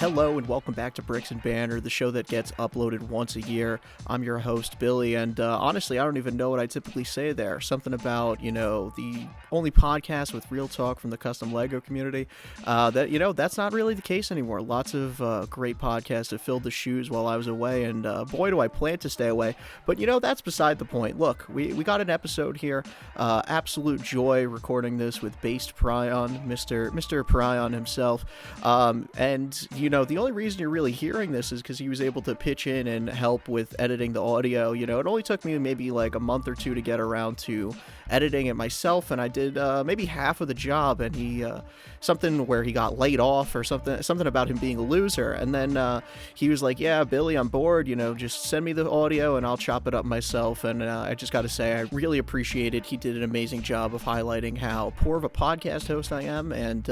Hello and welcome back to Bricks and Banner, the show that gets uploaded once a year. I'm your host, Billy, and honestly, I don't even know what I typically say there. Something about, the only podcast with real talk from the custom LEGO community. That's not really the case anymore. Lots of great podcasts have filled the shoes while I was away, and boy, do I plan to stay away. But, that's beside the point. Look, we got an episode here. Absolute joy recording this with BasedPrion, Mr. Prion himself. The only reason you're really hearing this is because he was able to pitch in and help with editing the audio. It only took me maybe like a month or two to get around to editing it myself, and I did maybe half of the job, and he something where he got laid off or something about him being a loser, and then he was like, yeah, Billy, I'm bored, just send me the audio and I'll chop it up myself. And I just got to say, I really appreciate it. He did an amazing job of highlighting how poor of a podcast host I am, and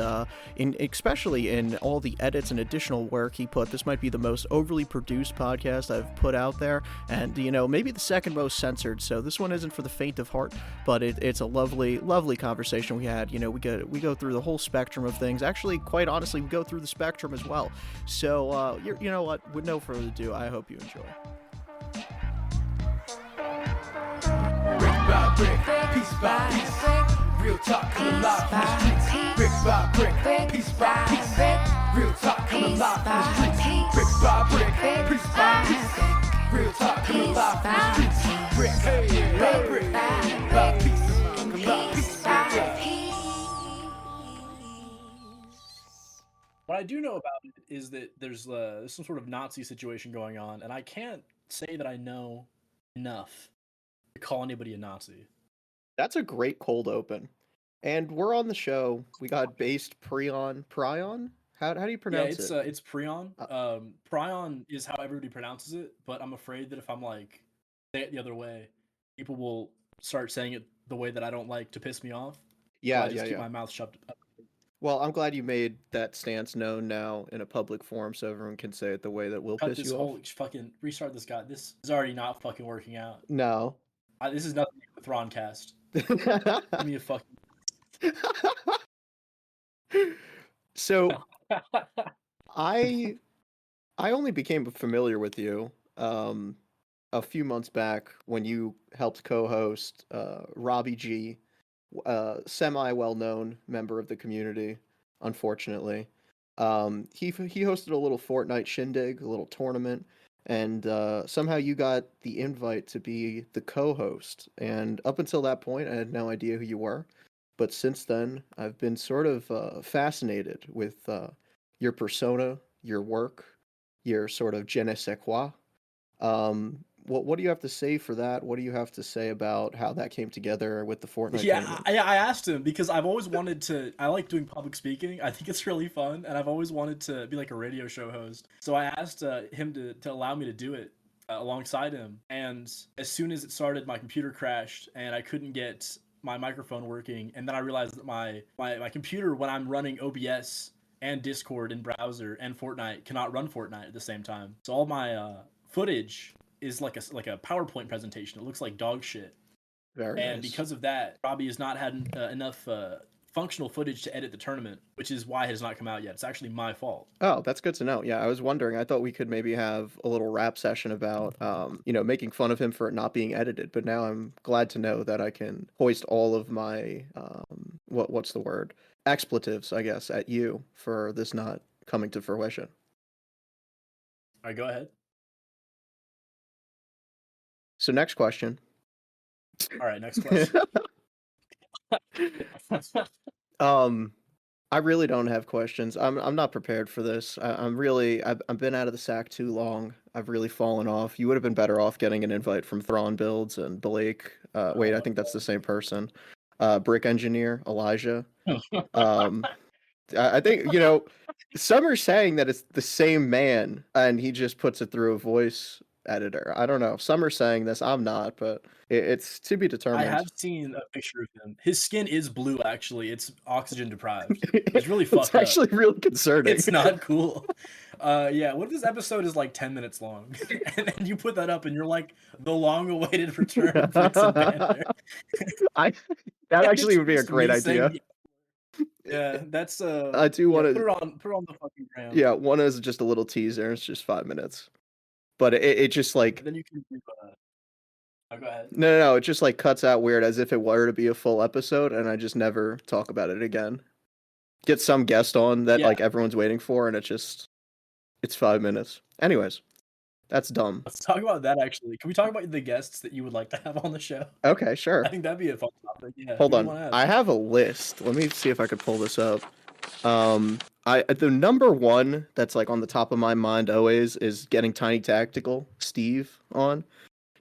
especially in all the edits and additional work he put. This might be the most overly produced podcast I've put out there, and maybe the second most censored, so this one isn't for the faint of heart, but it's a lovely conversation we had. We go through the whole spectrum of things. Actually, quite honestly, we go through the spectrum as well. So you know what, with no further ado, I hope you enjoy. Brick by brick, piece by piece, real talk coming live from the streets. Brick by brick, piece by piece, real talk coming live from the streets. Brick by brick, piece by piece, real talk coming live from the streets. Brick by brick, by piece, coming live piece by piece. What I do know about it is that there's some sort of Nazi situation going on, and I can't say that I know enough to call anybody a Nazi. That's a great cold open. And we're on the show. We got BasedPrion. Prion? How do you pronounce it? It's Prion. Prion is how everybody pronounces it, but I'm afraid that if I'm like say it the other way, people will start saying it the way that I don't like to piss me off. Yeah, so I just keep my mouth shut. Well, I'm glad you made that stance known now in a public forum so everyone can say it the way that will piss you off. Fucking restart this guy. This is already not fucking working out. No. This is nothing with Roncast. Give me a fucking. So, I only became familiar with you a few months back when you helped co-host Robbie G, semi-well-known member of the community, unfortunately. He hosted a little Fortnite shindig, a little tournament, and somehow you got the invite to be the co-host. And up until that point, I had no idea who you were. But since then, I've been sort of fascinated with your persona, your work, your sort of je ne sais quoi. What do you have to say for that? What do you have to say about how that came together with the Fortnite tournament? I asked him because I've always wanted to. I like doing public speaking. I think it's really fun, and I've always wanted to be like a radio show host. So I asked him to allow me to do it alongside him. And as soon as it started, my computer crashed, and I couldn't get my microphone working. And then I realized that my computer, when I'm running OBS and Discord and browser and Fortnite, cannot run Fortnite at the same time. So all my footage is like a PowerPoint presentation. It looks like dog shit. Very and nice. Because of that, Robbie has not had enough functional footage to edit the tournament, which is why it has not come out yet. It's actually my fault. Oh, that's good to know. Yeah, I was wondering. I thought we could maybe have a little rap session about, making fun of him for it not being edited. But now I'm glad to know that I can hoist all of my, what's the word? Expletives, I guess, at you for this not coming to fruition. All right, go ahead. So next question. All right, next question. I really don't have questions. I'm not prepared for this. I've been out of the sack too long. I've really fallen off. You would have been better off getting an invite from Thrawn Builds and Blake. Wait, I think that's the same person. Brick Engineer, Elijah. I think, some are saying that it's the same man and he just puts it through a voice editor. I don't know. Some are saying this. I'm not, but it's to be determined. I have seen a picture of him. His skin is blue, actually. It's oxygen deprived. It's really fucked It's actually really concerning. It's not cool. Yeah, what if this episode is like 10 minutes long? And then you put that up and you're like, the long-awaited return of Bricks and Banter. That actually would be a great idea. Yeah, that's I do yeah. want Put to. it on, put it on the fucking gram. Yeah, one is just a little teaser. It's just 5 minutes, but it just like Then you can do. Oh, go ahead. no, it just like cuts out weird as if it were to be a full episode, and I just never talk about it again. Get some guest on that Yeah, like everyone's waiting for, and it's 5 minutes. Anyways, that's dumb. let's talk about that. Actually, can we talk about the guests that you would like to have on the show? Okay, I sure. think that'd be a fun topic. Yeah, Hold who do you on. want to have? I have a list. Let me see if I could pull this up. I the number one that's like on the top of my mind always is getting Tiny Tactical Steve on,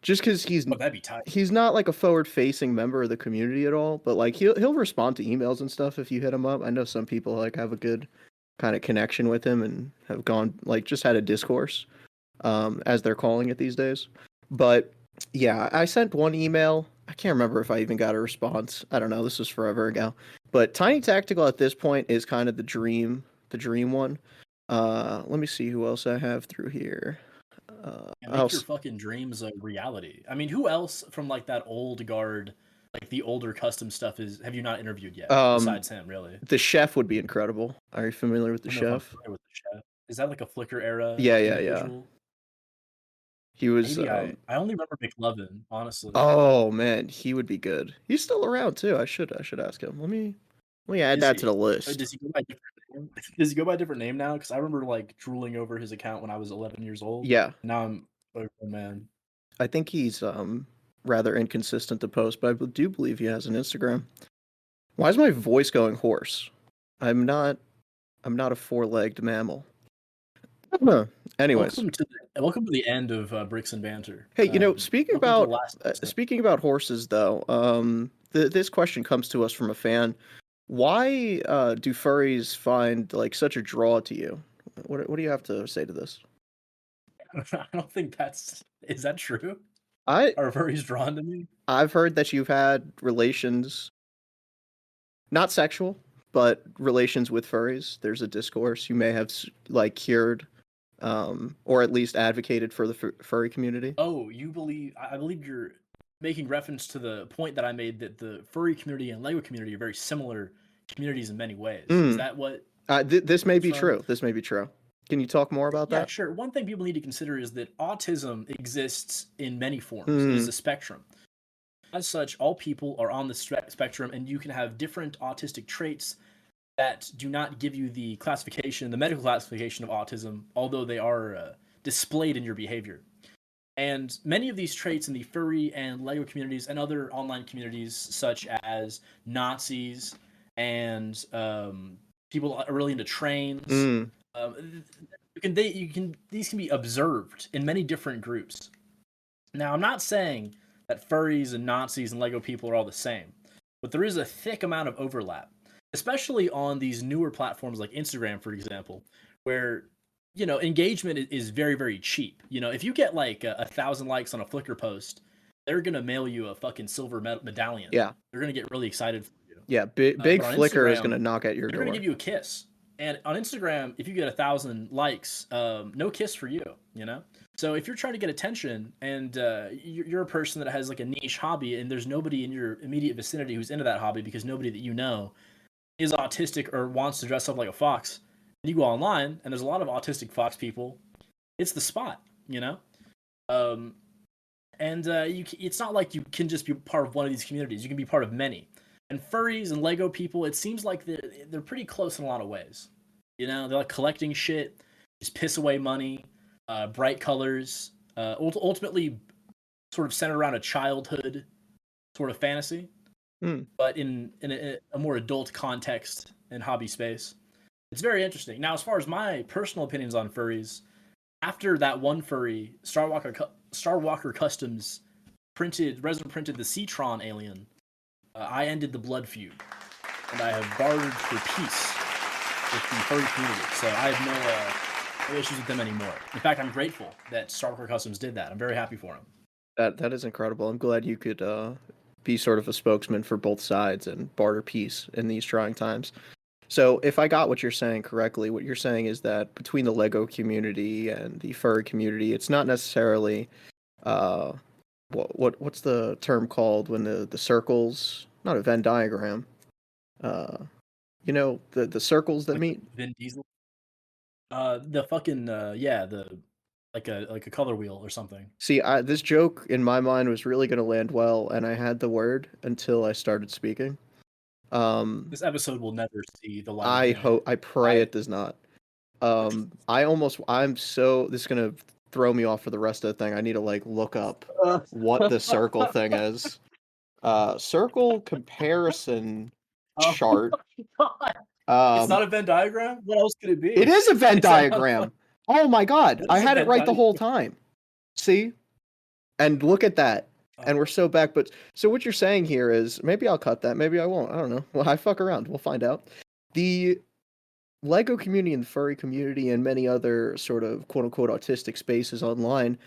just because Oh, that'd be tight. he's not like a forward facing member of the community at all, but like he'll respond to emails and stuff if you hit him up. I know some people like have a good kind of connection with him and have gone like just had a discourse, as they're calling it these days. But yeah, I sent one email. I can't remember if I even got a response. I don't know. This was forever ago. But Tiny Tactical at this point is kind of the dream one. Let me see who else I have through here. And make your fucking dreams a reality. I mean, who else from like that old guard, like the older custom stuff have you not interviewed yet? Besides him, really. The chef would be incredible. Are you familiar with the I don't know if I'm chef? familiar with the chef. Is that like a Flickr era Yeah. individual? He was. Maybe I only remember McLovin, honestly. Oh man, he would be good. He's still around too. I should ask him. Let me add Is that he? to the Oh, list. does he go by a different name? Does he go by a different name now? Because I remember like drooling over his account when I was 11 years old. Yeah, Now I'm a grown man. I think he's rather inconsistent to post, but I do believe he has an Instagram. Why is my voice going hoarse? I'm not. I'm not a four-legged mammal. Huh. Anyways, Welcome to the end of Bricks and Banter. hey, speaking Welcome to the about last episode. speaking about horses, though, this question comes to us from a fan. Why do furries find like such a draw to you? What do you have to say to this? I don't think is that true? I Are furries drawn to me? I've heard that you've had relations, not sexual, but relations with furries. There's a discourse you may have like cured, or at least advocated for the furry community. Oh, I believe you're making reference to the point that I made that the furry community and Lego community are very similar communities in many ways. Is that what? This may be From? true. This may be true. Can you talk more about Yeah, that? sure. One thing people need to consider is that autism exists in many forms. It is a spectrum. As such, all people are on the spectrum, and you can have different autistic traits that do not give you the medical classification of autism, although they are displayed in your behavior. And many of these traits in the furry and Lego communities and other online communities, such as Nazis and people are really into trains, these can be observed in many different groups. Now, I'm not saying that furries and Nazis and Lego people are all the same, but there is a thick amount of overlap, especially on these newer platforms like Instagram, for example, where engagement is very, very cheap. If you get like 1,000 likes on a Flickr post, they're gonna mail you a fucking silver medallion. Yeah, they're gonna get really excited for you. yeah. Big Flickr is gonna knock at your they're door. gonna give you a kiss. And on Instagram, if you get 1,000 likes, no kiss for you. So if you're trying to get attention and you're a person that has like a niche hobby and there's nobody in your immediate vicinity who's into that hobby because nobody that you know is autistic or wants to dress up like a fox, and you go online and there's a lot of autistic fox people, it's the spot. It's not like you can just be part of one of these communities. You can be part of many. And furries and Lego people, it seems like they're pretty close in a lot of ways. They're like collecting shit, just piss away money, bright colors, ultimately sort of centered around a childhood sort of fantasy, but in a more adult context and hobby space. It's very interesting. Now, as far as my personal opinions on furries, after that one furry, Star Walker Customs resin printed the Citron alien, I ended the blood feud, and I have bartered for peace with the furry community. So I have no issues with them anymore. In fact, I'm grateful that Star Walker Customs did that. I'm very happy for him. That is incredible. I'm glad you could be sort of a spokesman for both sides and barter peace in these trying times. So if I got what you're saying correctly, what you're saying is that between the Lego community and the furry community, it's not necessarily what's the term called when the circles, not a Venn diagram, You know, the circles that Like meet. Vin Diesel. The fucking yeah, the like a color wheel or something. See, this joke in my mind was really going to land well, and I had the word until I started speaking. Um, This episode will never see the light of I day. hope, I pray I it does not. This is gonna throw me off for the rest of the thing. I need to like look up what the circle thing is. Circle comparison oh chart. my god. It's Um, not a Venn diagram? What else could it it be? is a Venn Is that not a diagram. Oh my God, what I is a had it Venn right the whole diagram? time. See? And look at that. And we're so back. But so what you're saying here is maybe I'll cut that. Maybe I won't. I don't know. Well, I fuck around. We'll find out. The Lego community and the furry community and many other sort of quote unquote autistic spaces online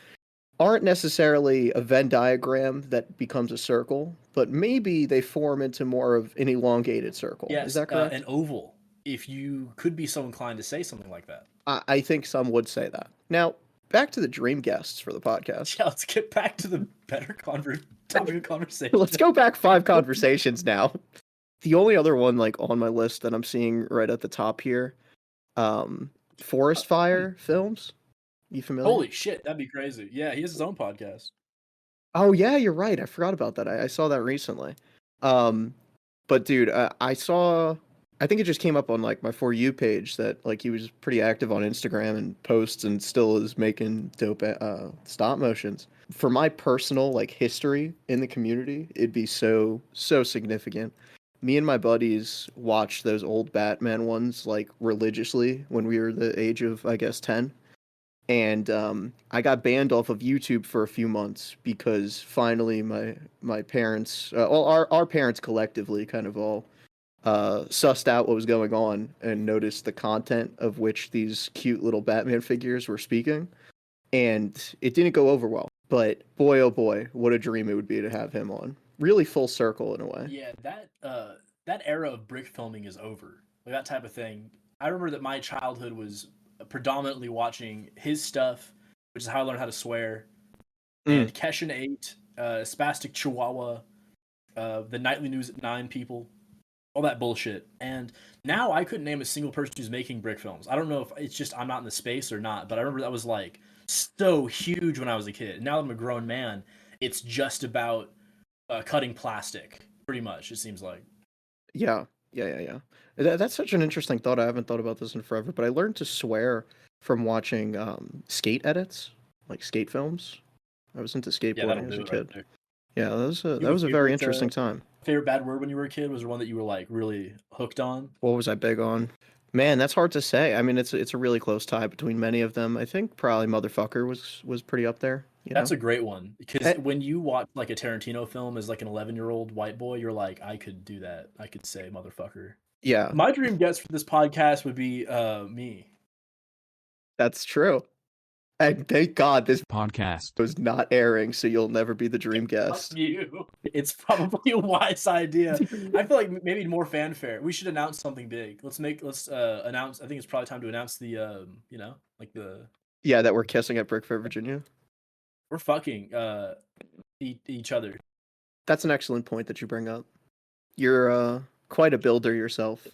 aren't necessarily a Venn diagram that becomes a circle, but maybe they form into more of an elongated circle. Is Yes, that correct? an oval. If you could be so inclined to say something like that. I think some would say that. Now, back to the dream guests for the podcast. Yeah, let's get back to the better topic of conversation. Let's go back 5 conversations now. The only other one like on my list that I'm seeing right at the top here, Forest Fire Films. You familiar? Holy shit, that'd be crazy. Yeah, he has his own podcast. Oh yeah, you're right. I forgot about that. I saw that recently. Um, but dude, I think it just came up on like my For You page that like he was pretty active on Instagram and posts and still is making dope stop motions. For my personal like history in the community, it'd be so significant. Me and my buddies watched those old Batman ones like religiously when we were the age of I guess 10, and I got banned off of YouTube for a few months because finally my parents, well, our parents collectively, kind of all sussed out what was going on and noticed the content of which these cute little Batman figures were speaking, and it didn't go over well. But boy, oh boy, what a dream it would be to have him on. Really full circle in a way. Yeah, that era of brick filming is over. Like that type of thing. I remember that my childhood was predominantly watching his stuff, which is how I learned how to swear, Mm. and Keshin 8, Spastic Chihuahua, the Nightly News at 9 people, all that bullshit. And now I couldn't name a single person who's making brick films. I don't know if it's just I'm not in the space or not, but I remember that was like so huge when I was a kid. Now that I'm a grown man, it's just about cutting plastic, pretty much, it seems like. Yeah, yeah. That's such an interesting thought. I haven't thought about this in forever, but I learned to swear from watching skate edits, like skate films. I was into Yeah, that'll skateboarding as do a it right kid. there. Yeah, that was You have a a very favorite, interesting time. favorite bad word when you were a kid? Was there one that you were like really hooked on? What was I big on? Man, that's hard to say. I mean, it's a really close tie between many of them. I think probably motherfucker was pretty up there, you That's know? a great one because Eh, when you watch like a Tarantino film as like an 11-year-old white boy, you're like, I could do that. I could say motherfucker. yeah, My dream guest for this podcast would be me. that's true. And thank God this Podcast. was not airing, so you'll never be the dream Fuck guest. you. It's probably a wise idea. I feel like maybe more fanfare. We should announce something big. Let's announce. I think it's probably time to announce the like the Yeah, that we're kissing at Brickfair, Virginia. we're fucking each other. That's an excellent point that you bring up. You're quite a builder yourself.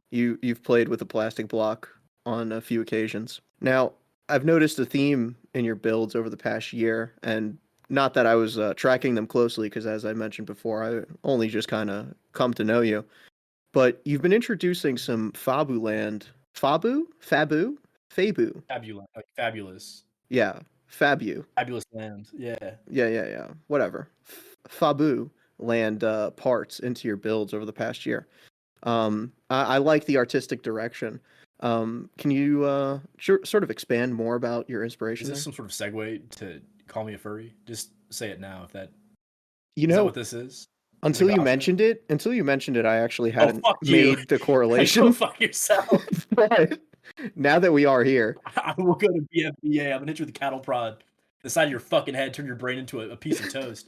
You've played with a plastic block on a few occasions. Now, I've noticed a theme in your builds over the past year, and not that I was tracking them closely, because as I mentioned before, I only just kind of come to know you. But you've been introducing some Fabuland, Fabu, Fabu. Fabulous. Yeah, Fabu. Fabulous land. Yeah. Yeah. Whatever. Fabu land parts into your builds over the past year. I like the artistic direction. Can you sort of expand more about your inspiration Is this there? some sort of segue to call me a furry? Just say it now if that You is that know, what this is? until you gossip? mentioned it, I actually Oh hadn't fuck you. made the Go correlation. fuck yourself. But now that we are here, I will go to BFBA. I'm gonna hit you with a cattle prod. The side of your fucking head, turn your brain into a piece of toast.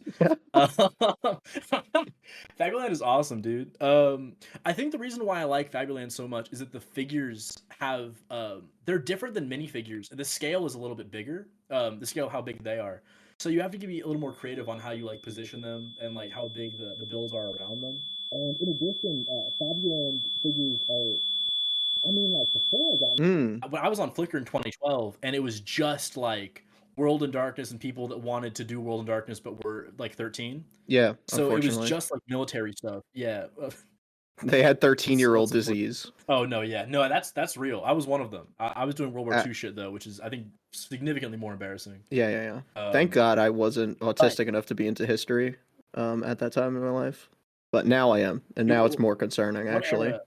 Fabuland is awesome, dude. I think the reason why I like Fabuland so much is that the figures have they're different than minifigures. The scale is a little bit bigger. The scale of how big they are. So you have to be a little more creative on how you like position them and like how big the builds are around them. And in addition, Fabuland figures are, I mean, like before I got Mm, when I was on Flickr in 2012, and it was just like World in Darkness and people that wanted to do World in Darkness but were like 13. yeah, So it was unfortunately. just like military stuff. Yeah. They had That's 13-year-old unfortunate. disease. Oh no, yeah, no, that's real. I was one of them. I was doing World War Uh, II shit though, which is I think significantly more embarrassing. yeah, yeah, yeah. Thank Um, God I wasn't but autistic enough to be into history at that time in my life. But now I am, and now it's more concerning, what actually. era?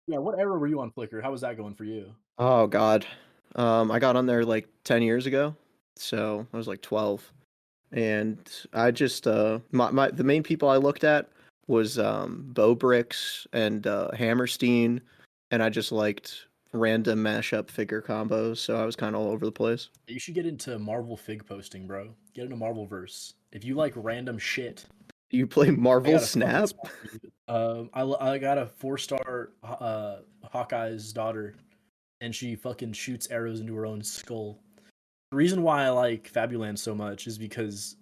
Yeah, what era were you on Flickr? How was that going for you? Oh God. I got on there like 10 years ago, so I was like 12. And I just my the main people I looked at was Bobrix and Hammerstein, and I just liked random mashup figure combos, so I was kind of all over the place. You should get into Marvel fig posting, bro. Get into Marvelverse. If you like random shit, Do you play I Marvel got a fucking Snap? spot for you. I got a 4-star Hawkeye's daughter, and she fucking shoots arrows into her own skull. The reason why I like Fabuland so much is because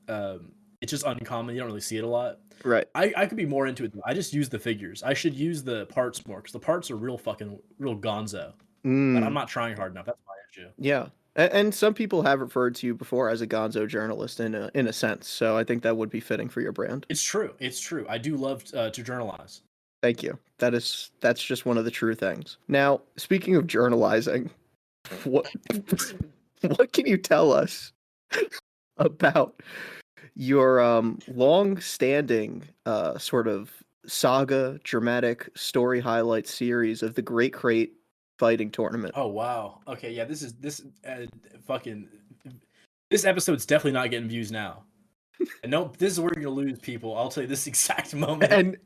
it's just uncommon. You don't really see it a lot. Right. I could be more into it. I just use the figures. I should use the parts more because the parts are real gonzo. But I'm Mm, not trying hard enough. That's my issue. yeah. And some people have referred to you before as a gonzo journalist in a sense, so I think that would be fitting for your brand. It's true. It's true. I do love to journalize. Thank you. That's just one of the true things. Now, speaking of journalizing, what what can you tell us about your long-standing sort of saga dramatic story highlight series of the Great Crate fighting tournament? Oh wow. Okay, yeah. Fucking this episode's definitely not getting views now. And nope, this is where you're gonna lose people. I'll tell you this exact moment. And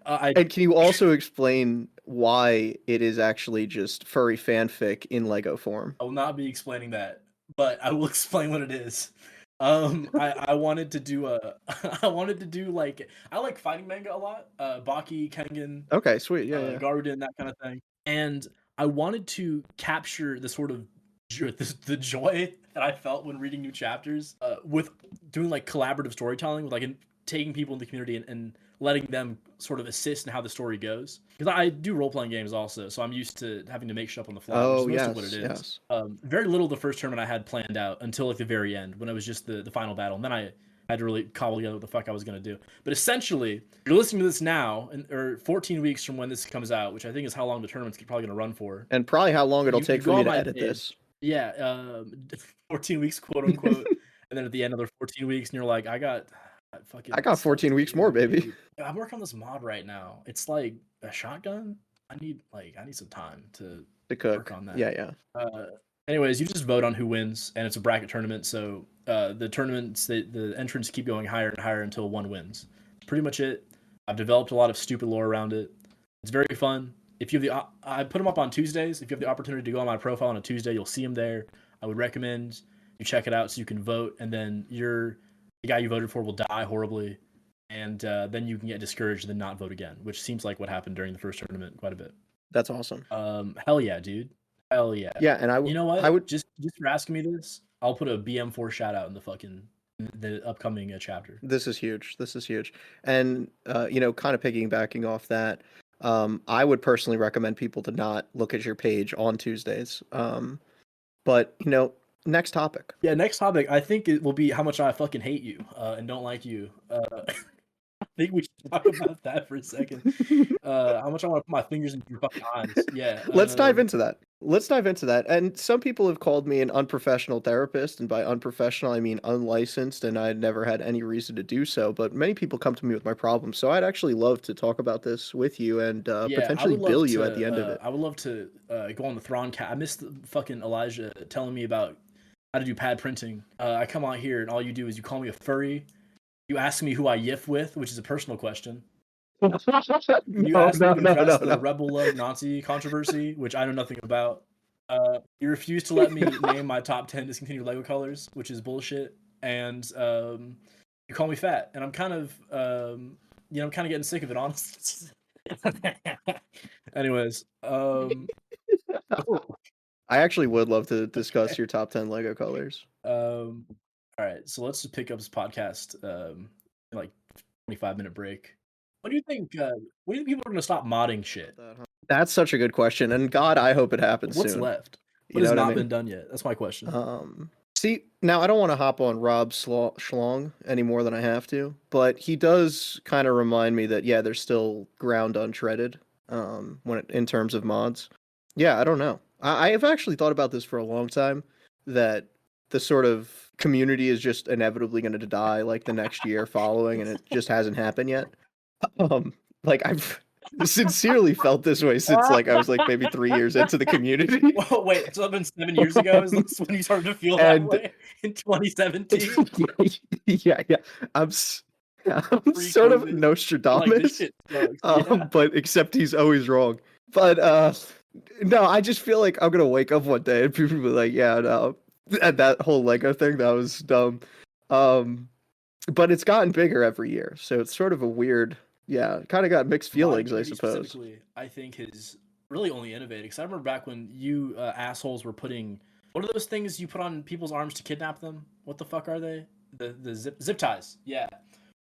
I and can you also explain why it is actually just furry fanfic in Lego form? I will not be explaining that, but I will explain what it is. I wanted to do a I wanted to do like I like fighting manga a lot. Baki, Kengan, Okay, sweet. Yeah, yeah. Garden, that kind of thing. And I wanted to capture the sort of the joy that I felt when reading new chapters with doing like collaborative storytelling, with like taking people in the community and letting them sort of assist in how the story goes. Because I do role playing games also, so I'm used to having to make shit up on the fly, which is Oh, most of what it yes, is. yes. Very little of the first tournament I had planned out until like the very end when it was just the final battle, and then I had to really cobble together what the fuck I was gonna do. But essentially, you're listening to this now, or 14 weeks from when this comes out, which I think is how long the tournament's probably gonna run for. And probably how long it'll You take for go me on to my edit this. page, yeah, 14 weeks, quote unquote, and then at the end another 14 weeks, and you're like, I got fucking I got stuff 14 to weeks do, more, baby. dude. I'm working on this mod right now. It's like a shotgun. I need some time to To work cook. on that. Yeah, yeah. Anyways, you just vote on who wins, and it's a bracket tournament. So the tournaments, the entrants keep going higher and higher until one wins. That's pretty much it. I've developed a lot of stupid lore around it. It's very fun. If you have I put them up on Tuesdays. If you have the opportunity to go on my profile on a Tuesday, you'll see them there. I would recommend you check it out so you can vote, and then the guy you voted for will die horribly, and then you can get discouraged and then not vote again, which seems like what happened during the first tournament quite a bit. That's awesome. Hell yeah, dude. Hell yeah. Yeah, and You know I what? would Just for asking me this, I'll put a BM4 shout out in the upcoming chapter. this is huge. This is huge. And kind of piggybacking off that, I would personally recommend people to not look at your page on Tuesdays. But next topic. Yeah, next topic. I think it will be how much I fucking hate you and don't like you. I think we should talk about that for a second. How much I want to put my fingers in your fucking eyes. Yeah. Let's dive into that. Let's dive into that. And some people have called me an unprofessional therapist, and by unprofessional I mean unlicensed, and I never had any reason to do so. But many people come to me with my problems, so I'd actually love to talk about this with you and Yeah, potentially bill you at the end of it. I would love to go on the Thrawn cat. I missed fucking Elijah telling me about how to do pad printing. I come out here and all you do is you call me a furry. You ask me who I yiff with, which is a personal question. You asked me to address the Rebel Love Nazi controversy, which I know nothing about. You refuse to let me name my top 10 discontinued Lego colors, which is bullshit. And you call me fat, and I'm kind of I'm kind of getting sick of it, honestly. Anyways, I actually would love to discuss your top 10 Lego colors. all right, so let's just pick up this podcast in like 25-minute break. What do you think? When do you think people are gonna stop modding shit? That's such a good question, and God, I hope it happens What's soon. left? You What know has what I not mean? been done yet? That's my question. See, now I don't want to hop on Rob Schlong any more than I have to, but he does kind of remind me that yeah, there's still ground untreaded. In terms of mods, yeah, I don't know. I have actually thought about this for a long time. That the sort of community is just inevitably going to die like the next year following, and it just hasn't happened yet. Like I've sincerely felt this way since like I was like maybe 3 years into the community, Well, wait, so that been 7 years ago? Is this when you started to feel that and way in 2017? yeah. I'm s- I'm sort of Pre-COVID? You're like, this Nostradamus, shit sucks. Yeah. but except he's always wrong. But no, I just feel like I'm gonna wake up one day and people will be like, yeah, no, and that whole Lego thing that was dumb. Um, but it's gotten bigger every year, so it's sort of a weird, yeah, kind of got mixed The modding feelings, I community suppose. specifically, I think, has really only innovated. Because I remember back when you assholes were putting what are those things you put on people's arms to kidnap them? What the fuck are they? The zip ties. Yeah.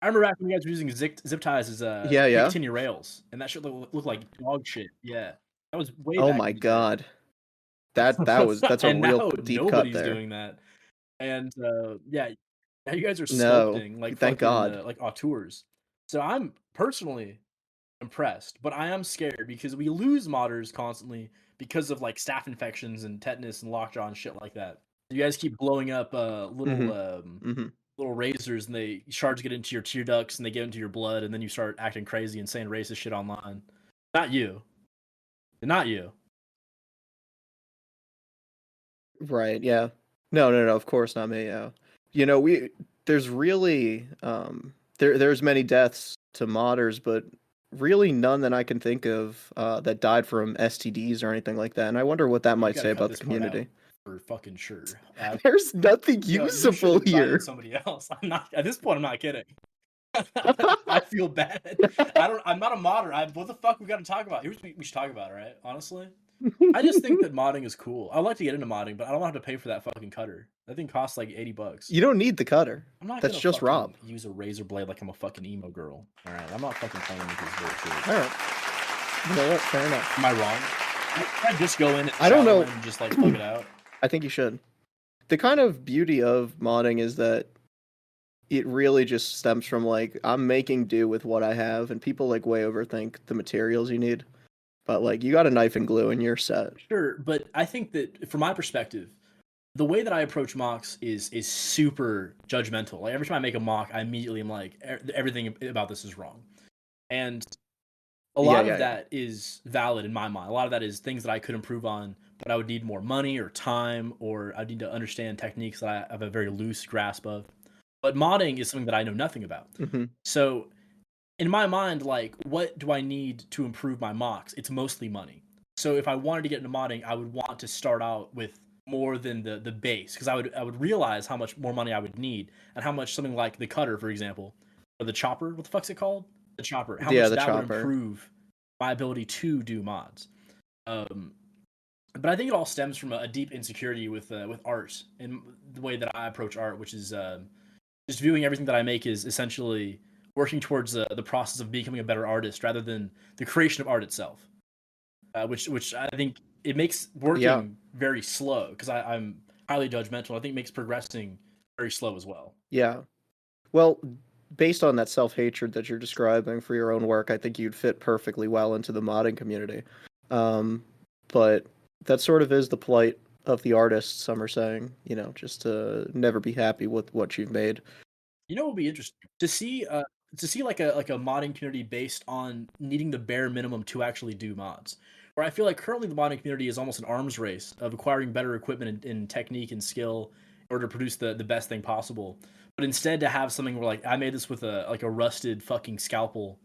I remember back when you guys were using zip ties as Yeah, to yeah. continue rails, and that shit looked like dog shit. Yeah, that was way Oh back my in the day. God, that's a And real now deep cut nobody's there. doing that. And yeah, now you guys are No, sculpting like thank fucking God. like auteurs. So I'm personally impressed, but I am scared because we lose modders constantly because of like staph infections and tetanus and lockjaw and shit like that. You guys keep blowing up Hmm. Hmm. little razors and they shards get into your tear ducts and they get into your blood and then you start acting crazy and saying racist shit online. Not you. Not you. Right, yeah. No, of course not me, yeah. You know, there's really there's many deaths to modders, but really none that I can think of that died from STDs or anything like that. And I wonder what that You might got to say cut about the this part out community. for fucking sure. There's nothing Yo, you should usable have invited here. somebody else. I'm not at this point. I'm not kidding. I feel bad. I'm not a modder. What the fuck we got to talk about? Here's what we should talk about. All right. Honestly, I just think that modding is cool. I'd like to get into modding, but I don't have to pay for that fucking cutter. That thing costs like $80. You don't need the cutter. I'm not That's gonna just Rob. fucking use a razor blade like I'm a fucking emo girl. All right. I'm not fucking playing with this bullshit. All right. You know what? Fair enough. Am I wrong? Can I just go in at I don't know. Shadowland and just like fuck it out? I think you should. The kind of beauty of modding is that it really just stems from like I'm making do with what I have, and people like way overthink the materials you need. But like you got a knife and glue and you're set. Sure, but I think that from my perspective, the way that I approach mocks is super judgmental. Like every time I make a mock, I immediately am like everything about this is wrong. And a Yeah, lot yeah, of yeah. that is valid in my mind. A lot of that is things that I could improve on, but I would need more money or time, or I need to understand techniques that I have a very loose grasp of. But modding is something that I know nothing about. Hmm. So in my mind, like, what do I need to improve my mocks? It's mostly money. So if I wanted to get into modding, I would want to start out with more than the base because I would realize how much more money I would need and how much something like the cutter, for example, or the chopper. What the fuck's it called? The chopper. How Yeah, much the that would chopper. improve my ability to do mods. Um, but I think it all stems from a deep insecurity with art and the way that I approach art, which is just viewing everything that I make is essentially working towards the process of becoming a better artist rather than the creation of art itself. Which I think it makes Yeah, working very slow because I'm highly judgmental. I think it makes progressing very slow as well. yeah. Well, based on that self-hatred that you're describing for your own work, I think you'd fit perfectly well into the modding community. Um, but that sort of is the plight of the artist, some are saying, just to never be happy with what you've made. You know, what would be interesting to see like a modding community based on needing the bare minimum to actually do mods. Where I feel like currently the modding community is almost an arms race of acquiring better equipment and technique and skill in order to produce the best thing possible. But instead to have something where like I made this with a rusted fucking scalpel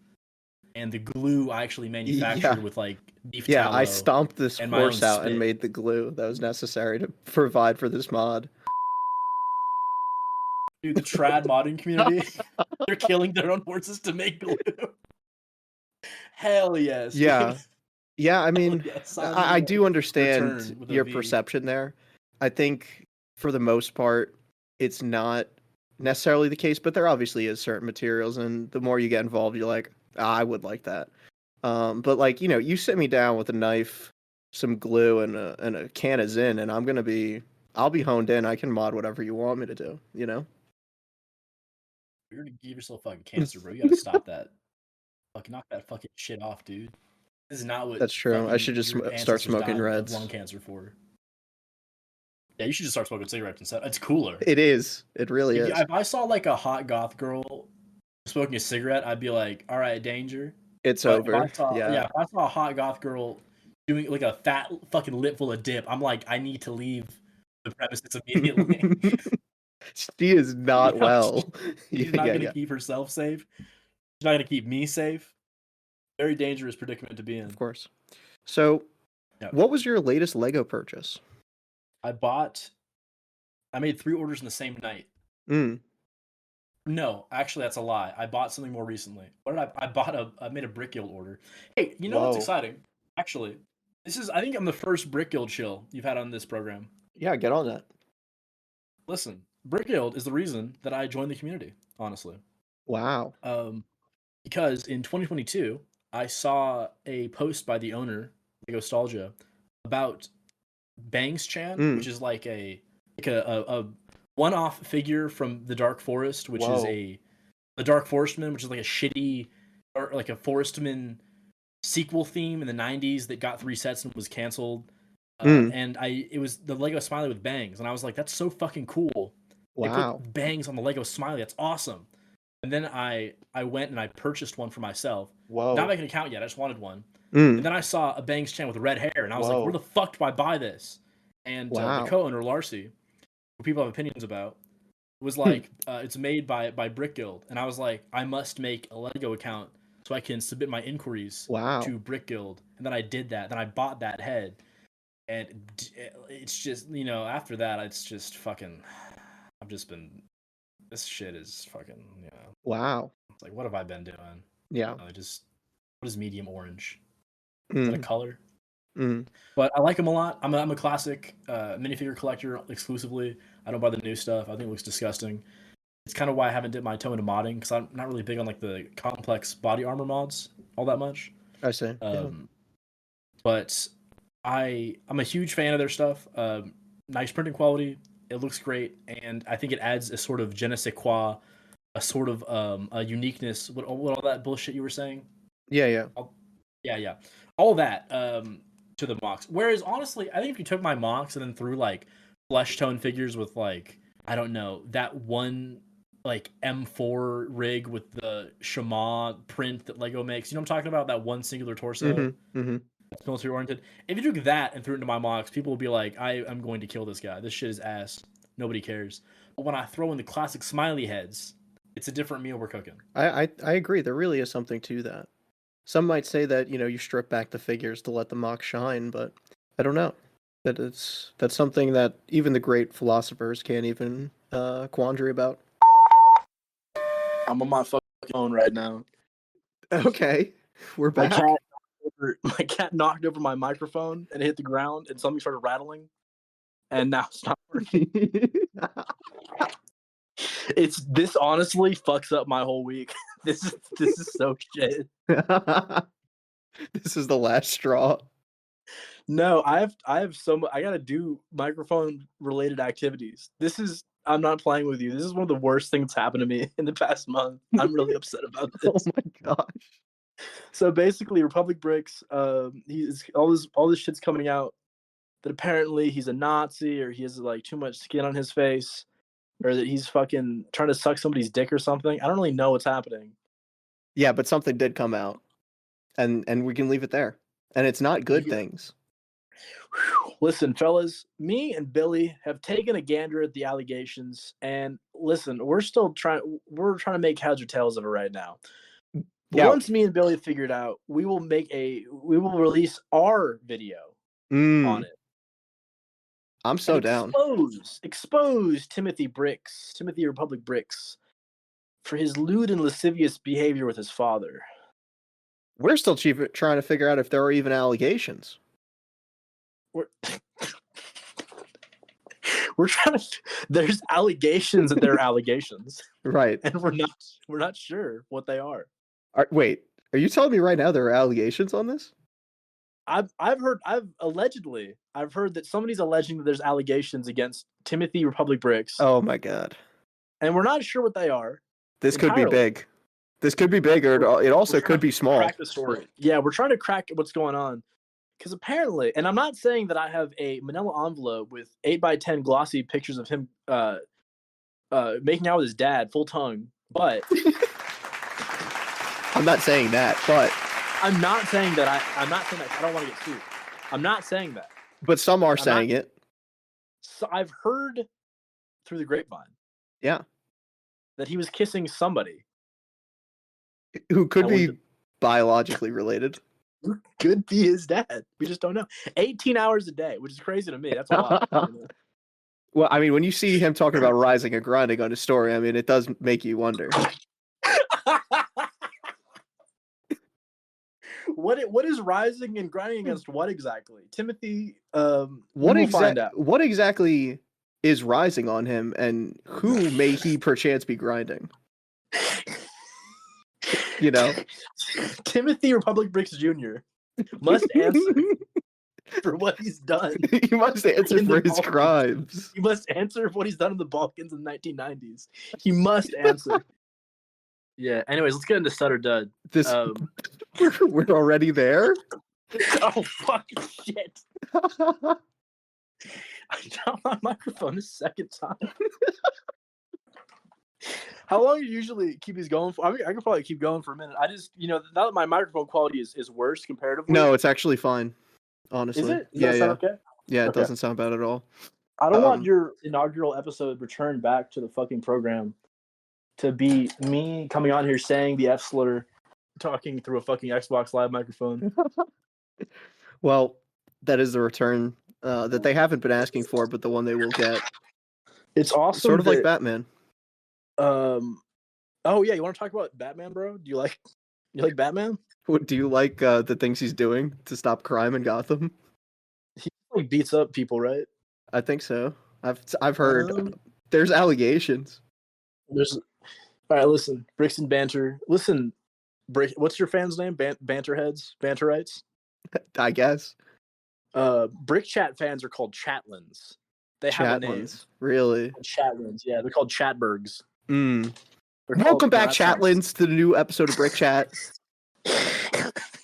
and the glue I actually Yeah, manufactured with like beef yeah, I tallow stomped this and my own horse out and spit. made the glue that was necessary to provide for this mod. Dude, the trad modding community, they're killing their own horses to make glue. Hell yes, dude. Yeah, yeah, I Hell mean, yes. Sign me I up. do understand Return with a your V. perception there. I think for the most part, it's not necessarily the case, but there obviously is certain materials, and the more you get involved, you're like, I would like that. But like, you sit me down with a knife, some glue, and a can of Zin, and I'll be honed in. I can mod whatever you want me to do, you know? You're gonna give yourself fucking cancer, bro. You gotta stop that. Fucking knock that fucking shit off, dude. This is not what That's true. I fucking should just your start ancestors smoking died of lung Reds. cancer for. Yeah, you should just start smoking cigarettes instead. It's cooler. It is. It really is. If I saw like a hot goth girl smoking a cigarette, I'd be like, all right, danger. It's But if I over. saw, Yeah. if I saw a hot goth girl doing like a fat fucking lip full of dip, I'm like, I need to leave the premises immediately. She is not well. She's not gonna keep herself safe. She's not gonna keep me safe. Very dangerous predicament to be in. Of course. So, Yeah. what was your latest Lego purchase? I made 3 orders in the same night. Mm. No, actually, that's a lie. I bought something more recently. What did I made a Brick Guild order. Hey, you know what's Whoa. exciting? Actually, I think I'm the first Brick Guild chill you've had on this program. Yeah, get on that. Listen, Brick Guild is the reason that I joined the community, honestly. Wow. Because in 2022, I saw a post by the owner, Nostalgia, about Bangs Chan, which is like a one-off figure from the Dark Forest, which is the Dark Forestman, which is like a shitty or like a Forestman sequel theme in the 90s that got 3 sets and was canceled. And it was the Lego Smiley with bangs, and I was like, that's so fucking cool. Wow. They put bangs on the Lego Smiley. That's awesome. And then I went and I purchased one for myself. Whoa. Not making an account yet. I just wanted one. And then I saw a Bangs Chan with red hair, and I was like, where the fuck do I buy this? And the co-owner, Larcy, who people have opinions about, was like, it's made by Brick Guild. And I was like, I must make a Lego account so I can submit my inquiries to Brick Guild. And then I did that. Then I bought that head. And it's just, after that, it's just fucking, I've just been, this shit is fucking, Wow. It's like, what have I been doing? Yeah. What is medium orange? Is that a color? Mm. But I like them a lot. I'm a classic minifigure collector exclusively. I don't buy the new stuff. I think it looks disgusting. It's kind of why I haven't dipped my toe into modding, because I'm not really big on like the complex body armor mods all that much. I see. But I'm a huge fan of their stuff. Nice printing quality. It looks great, and I think it adds a sort of je ne sais quoi, a sort of a uniqueness. What all that bullshit you were saying? Yeah. Yeah. All that to the mocks. Whereas honestly, I think if you took my mocks and then threw like flesh tone figures with like, I don't know, that one like M4 rig with the Shema print that Lego makes. You know what I'm talking about? That one singular torso. That's military oriented. If you took that and threw it into my mocks, people would be like, I am going to kill this guy. This shit is ass. Nobody cares. But when I throw in the classic smiley heads, it's a different meal we're cooking. I agree. There really is something to that. Some might say that, you strip back the figures to let the mock shine, but I don't know. That's something that even the great philosophers can't even quandary about. I'm on my fucking phone right now. Okay, we're back. My cat knocked over my microphone and it hit the ground, and something started rattling, and now it's not working. This honestly fucks up my whole week. This is so shit. This is the last straw. No, I have I gotta do microphone related activities. I'm not playing with you. This is one of the worst things that's happened to me in the past month. I'm really upset about this. Oh my gosh. So basically, Republic Bricks, he's all this shit's coming out that apparently he's a Nazi, or he has like too much skin on his face, or that he's fucking trying to suck somebody's dick or something. I don't really know what's happening. Yeah, but something did come out, and we can leave it there. And it's not good things. Listen, fellas, me and Billy have taken a gander at the allegations, and listen, we're trying to make heads or tails of it right now. Yeah. Once me and Billy figure it out, we will release our video on it. I'm so down. Expose Timothy Republic Bricks, for his lewd and lascivious behavior with his father. We're still trying to figure out if there are even allegations. We're trying to. There's allegations that there are allegations, right? And we're not sure what they are. Wait, Are you telling me right now there are allegations on this? I've heard that somebody's alleging that there's allegations against Timothy Republic Bricks, Oh my god. and we're not sure what they are. This could be Entirely. big. This could be big, or it also We're could trying be to small. Crack the story. Yeah, we're trying to crack what's going on. Because apparently, and I'm not saying that I have a manila envelope with 8x10 glossy pictures of him making out with his dad, full tongue, but I'm not saying that, but I'm not saying that I don't want to get sued. I'm not saying that. But some are saying it. So I've heard through the grapevine. Yeah. That he was kissing somebody. Who could be biologically related. Could be his dad. We just don't know. 18 hours a day, which is crazy to me. That's a lot. Well, I mean, when you see him talking about rising and grinding on his story, I mean, it does make you wonder. What is rising and grinding against what exactly? Timothy, what find out. What exactly is rising on him, and who may he perchance be grinding? You know? Timothy Republic Bricks Jr. must answer for what he's done. He must answer for his crimes. He must answer for what he's done in the Balkans in the 1990s. He must answer. Yeah. Anyways, let's get into Stutter Dud. We're already there? Oh, fucking shit. I dropped my microphone a second time. How long do you usually keep these going for? I mean, I could probably keep going for a minute. I just, now that my microphone quality is worse comparatively. No, it's actually fine. Honestly. Is it? Does that sound okay? Yeah, it doesn't sound bad at all. I don't want your inaugural episode returned back to the fucking program to be me coming on here saying the F slur, talking through a fucking Xbox Live microphone. Well, that is the return that they haven't been asking for, but the one they will get. It's awesome. Sort of like Batman. Oh yeah, you want to talk about Batman, bro? Do you like Batman? Do you like the things he's doing to stop crime in Gotham? He like beats up people, right? I think so. I've heard there's allegations. All right. Listen, Bricks and Banter. Listen, what's your fans' name? Banterheads, Banterites. I guess. Brick Chat fans are called Chatlins. They have a name. Really? Chatlins. Yeah, they're called Chatbergs. Welcome back, Chatlins, to the new episode of Brick Chat.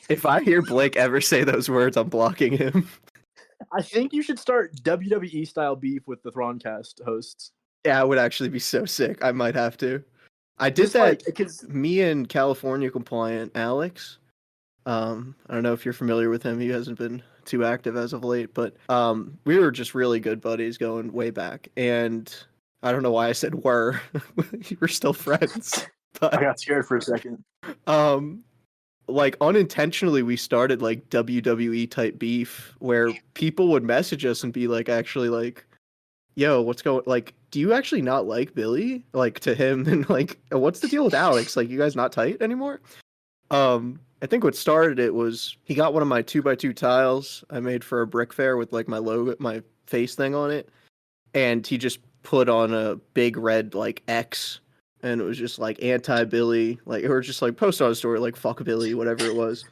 If I hear Blake ever say those words, I'm blocking him. I think you should start WWE style beef with the Throncast hosts. Yeah, it would actually be so sick. I might have to. I did that. Me and California compliant Alex. I don't know if you're familiar with him. He hasn't been too active as of late, but we were just really good buddies going way back. And I don't know why I said were. We're still friends. But, I got scared for a second. Like unintentionally we started like WWE type beef where people would message us and be like, actually like, yo, what's going, like, do you actually not like Billy? Like to him, and like, what's the deal with Alex? Like, you guys not tight anymore? I think what started it was he got one of my 2x2 tiles I made for a brick fair with like my logo, my face thing on it, and he just put on a big red like X, and it was just like anti-Billy, like, or just like post on a story like fuck Billy, whatever it was.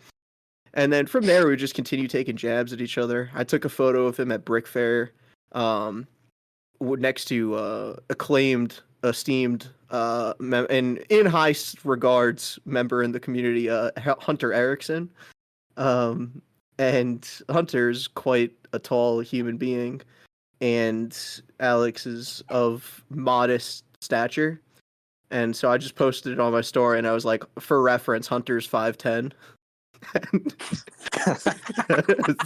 And then from there we just continued taking jabs at each other. I took a photo of him at Brick Fair, next to esteemed, and in high regards member in the community, Hunter Erickson. And Hunter's quite a tall human being, and Alex is of modest stature. And so I just posted it on my story, and I was like, for reference, Hunter's 5'10".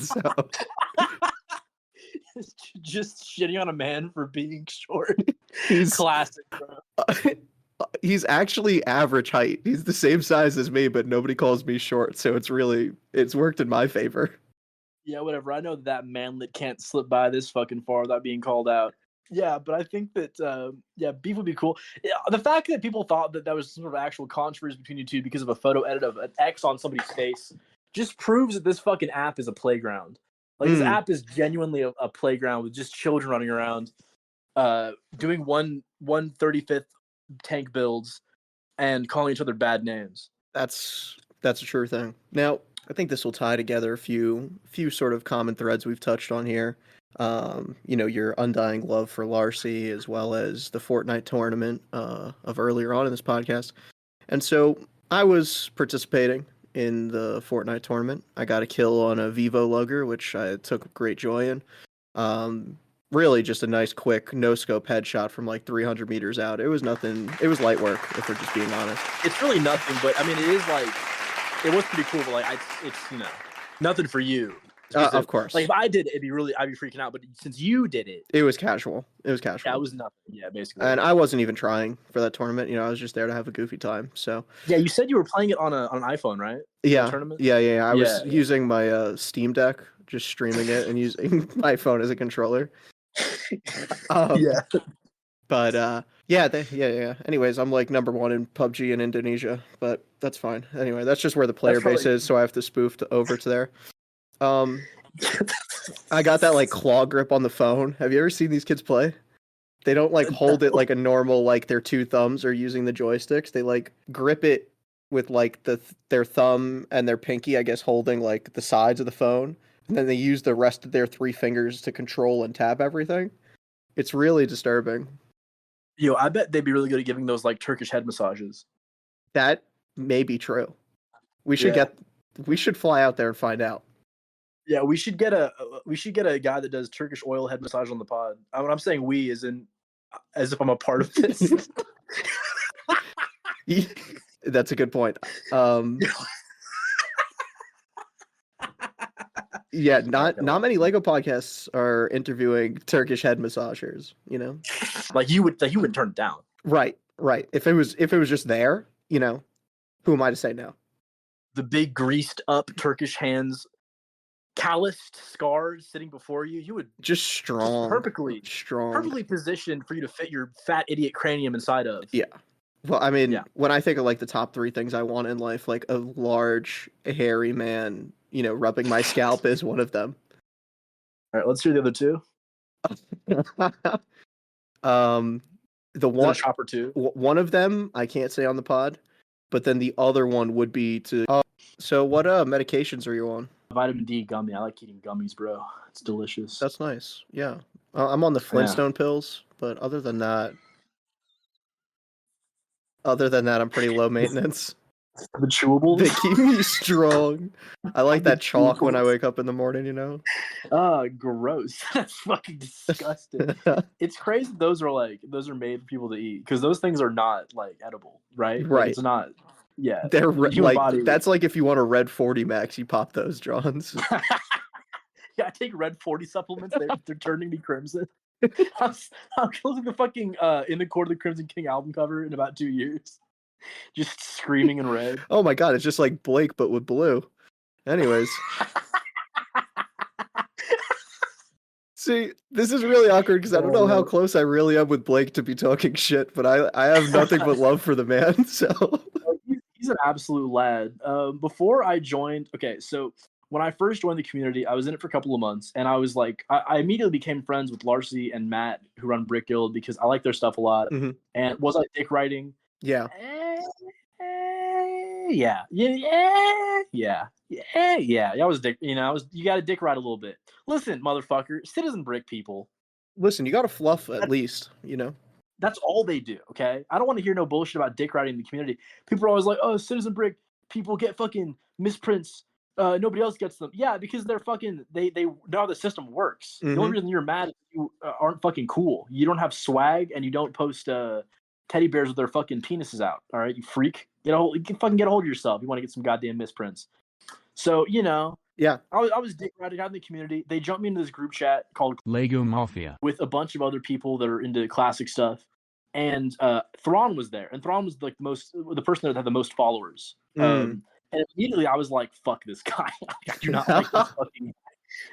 So just shitting on a man for being short. He's classic, bro. He's actually average height. He's the same size as me, but nobody calls me short, so it's worked in my favor. Yeah, whatever. I know that manlet can't slip by this fucking far without being called out. Yeah, but I think that beef would be cool. Yeah, the fact that people thought that was some sort of actual controversy between you two because of a photo edit of an X on somebody's face just proves that this fucking app is a playground. Like, this app is genuinely a playground with just children running around, doing 1/35th tank builds and calling each other bad names. That's That's a true thing. Now, I think this will tie together a few sort of common threads we've touched on here. Your undying love for Larcy, as well as the Fortnite tournament of earlier on in this podcast. And so I was participating in the Fortnite tournament. I got a kill on a Vivo Lugger, which I took great joy in. Really just a nice, quick, no-scope headshot from like 300 meters out. It was nothing. It was light work, if we're just being honest. It's really nothing, but I mean, it is like, it was pretty cool, but like, it's nothing for you. Of course. Like if I did it, I'd be freaking out. But since you did it, it was casual. It was casual. Yeah, it was nothing. Yeah, basically. And I wasn't even trying for that tournament. I was just there to have a goofy time. So yeah, you said you were playing it on an iPhone, right? Yeah. Tournament? Yeah. I was using my Steam Deck, just streaming it and using my phone as a controller. Yeah. But yeah. Anyways, I'm like number 1 in PUBG in Indonesia, but that's fine. Anyway, that's just where the player base is, so I have to spoof over to there. I got that like claw grip on the phone. Have you ever seen these kids play? They don't like hold it like a normal, like their 2 thumbs are using the joysticks. They like grip it with like their thumb and their pinky, I guess, holding like the sides of the phone, and then they use the rest of their 3 fingers to control and tap everything. It's really disturbing. Yo, I bet they'd be really good at giving those like Turkish head massages. That may be true. We should fly out there and find out. Yeah, we should get a guy that does Turkish oil head massage on the pod. When I'm saying we, as if I'm a part of this. That's a good point. Yeah, not many Lego podcasts are interviewing Turkish head massagers. Like you wouldn't turn it down. Right. If it was just there, who am I to say no? The big greased up Turkish hands, calloused, scarred, sitting before you, you would just strong, perfectly positioned for you to fit your fat idiot cranium inside of. Yeah. Well, I mean, when I think of like the top 3 things I want in life, like a large, hairy man, rubbing my scalp is one of them. All right, let's hear the other 2. The one chopper 2. One of them I can't say on the pod, but then the other one would be to. So what medications are you on? Vitamin D gummy. I like eating gummies, bro. It's delicious. That's nice. Yeah, I'm on the Flintstone pills, but other than that, I'm pretty low maintenance. The chewables? They keep me strong. I like that chalk when I wake up in the morning, gross. That's fucking disgusting. It's crazy those are made for people to eat, because those things are not like edible, right? Right. Like, it's not. Yeah. They're like that's like if you want a Red 40 Max, you pop those, Johns. Yeah, I take Red 40 supplements. They're turning me crimson. I'm closing the fucking In the Court of the Crimson King album cover in about 2 years. Just screaming in red. Oh my god, it's just like Blake but with blue. Anyways. See, this is really awkward because I don't know how close I really am with Blake to be talking shit, but I have nothing but love for the man, so. He's an absolute lad. Before I joined, so when I first joined the community, I was in it for a couple of months, and I was like, I immediately became friends with Larcy and Matt, who run Brick Guild, because I like their stuff a lot. Mm-hmm. And was I dick riding? Yeah. Yeah. I was dick. You got to dick ride a little bit. Listen, motherfucker, Citizen Brick people. Listen, you got to fluff at least, That's all they do, okay? I don't want to hear no bullshit about dick riding in the community. People are always like, oh, Citizen Brick people get fucking misprints. Nobody else gets them. Yeah, because they're fucking, they know how the system works. Mm-hmm. The only reason you're mad is you aren't fucking cool. You don't have swag, and you don't post teddy bears with their fucking penises out. All right, you freak. You can fucking get a hold of yourself. You want to get some goddamn misprints. So, yeah. I was dick riding out in the community. They jumped me into this group chat called Lego Mafia with a bunch of other people that are into classic stuff. And Thrawn was there. And Thrawn was like the person that had the most followers. And immediately I was like, fuck this guy. I do not like this fucking guy.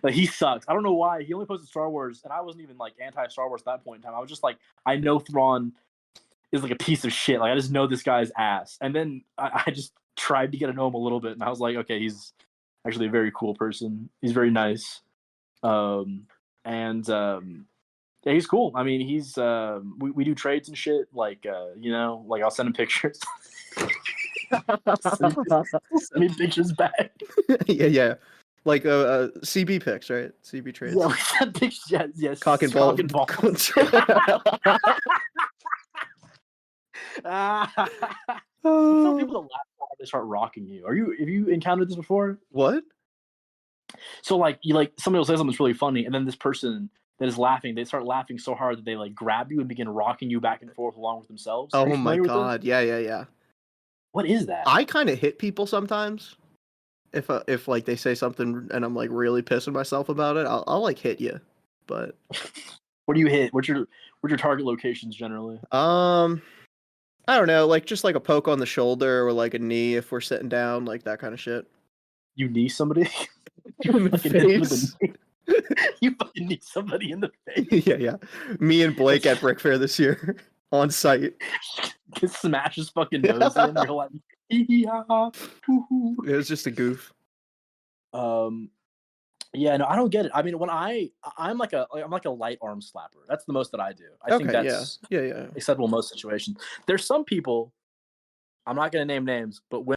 Like, he sucks. I don't know why. He only posted Star Wars, and I wasn't even like anti-Star Wars at that point in time. I was just like, I know Thrawn is like a piece of shit. Like, I just know this guy's ass. And then I just tried to get to know him a little bit, and I was like, okay, he's actually a very cool person. He's very nice. Yeah, he's cool. I mean, he's we do trades and shit. Like, like I'll send him pictures. Send me pictures back. Yeah. Like CB picks, right? CB trades. Yeah, we sent pictures. Yes. Cock and ball. Tell people to laugh when they start rocking you. Have you encountered this before? What? So like somebody will say something that's really funny, and then this person that is laughing, they start laughing so hard that they like grab you and begin rocking you back and forth along with themselves. Oh my god! Yeah. What is that? I kind of hit people sometimes. If like they say something and I'm like really pissing myself about it, I'll like hit you. But what do you hit? What's your target locations generally? I don't know, like just like a poke on the shoulder or like a knee if we're sitting down, like that kind of shit. You knee somebody? In the face. You fucking knee somebody in the face. Yeah. Me and Blake at Brick Fair this year on site. Just smash his fucking nose in. You're like, yeah. It was just a goof. Yeah, no, I don't get it. I mean, when I'm like a light arm slapper. That's the most that I do. I think that's yeah acceptable in most situations. There's some people, I'm not gonna name names, but when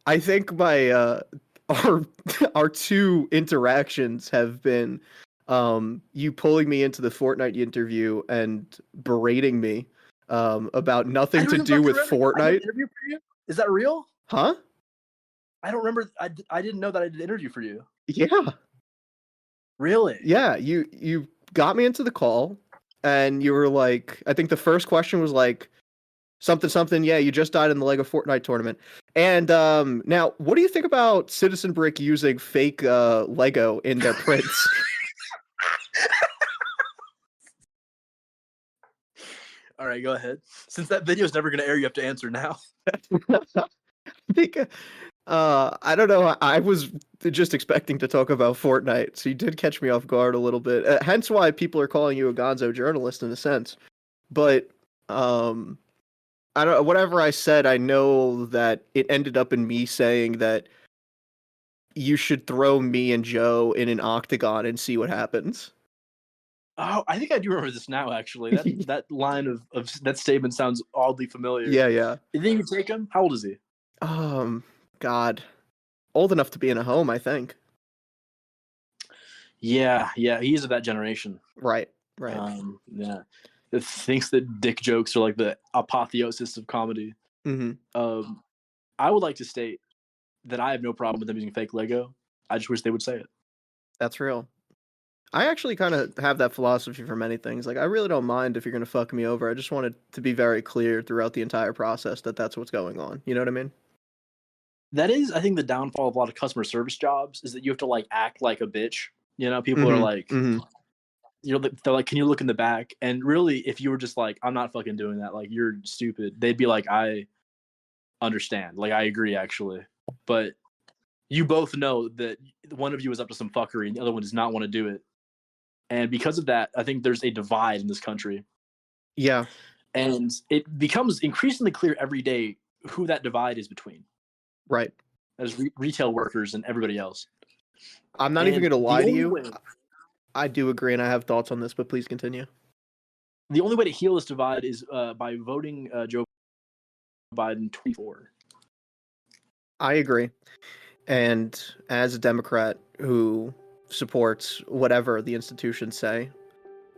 I think my our two interactions have been you pulling me into the Fortnite interview and berating me about nothing to do with Fortnite. Interview for you? Is that real? Huh? I don't remember. I didn't know that I did an interview for you. Yeah. Really? Yeah, you got me into the call and you were like, I think the first question was like something, yeah, you just died in the Lego Fortnite tournament. And now, what do you think about Citizen Brick using fake Lego in their prints? All right, go ahead. Since that video is never going to air, you have to answer now. I think I don't know. I was just expecting to talk about Fortnite, so you did catch me off guard a little bit. Hence why people are calling you a gonzo journalist in a sense. But I don't. Whatever I said, I know that it ended up in me saying that you should throw me and Joe in an octagon and see what happens. Oh, I think I do remember this now. Actually, that line of that statement sounds oddly familiar. Yeah. You think you take him? How old is he? God, old enough to be in a home, I think. Yeah, he's of that generation. Right. Yeah, it thinks that dick jokes are like the apotheosis of comedy. Mm-hmm. I would like to state that I have no problem with them using fake Lego. I just wish they would say it. That's real. I actually kind of have that philosophy for many things. Like, I really don't mind if you're going to fuck me over. I just want it to be very clear throughout the entire process that that's what's going on. You know what I mean? That is, I think, the downfall of a lot of customer service jobs is that you have to like act like a bitch. You know, people are like, you know, they're like, can you look in the back? And really, if you were just like, I'm not fucking doing that, like, you're stupid, they'd be like, I understand. Like, I agree, actually. But you both know that one of you is up to some fuckery and the other one does not want to do it. And because of that, I think there's a divide in this country. Yeah. And it becomes increasingly clear every day who that divide is between. Right. As retail workers and everybody else. I'm not even going to lie to you. I do agree, and I have thoughts on this, but please continue. The only way to heal this divide is by voting Joe Biden 24. I agree. And as a Democrat who supports whatever the institutions say,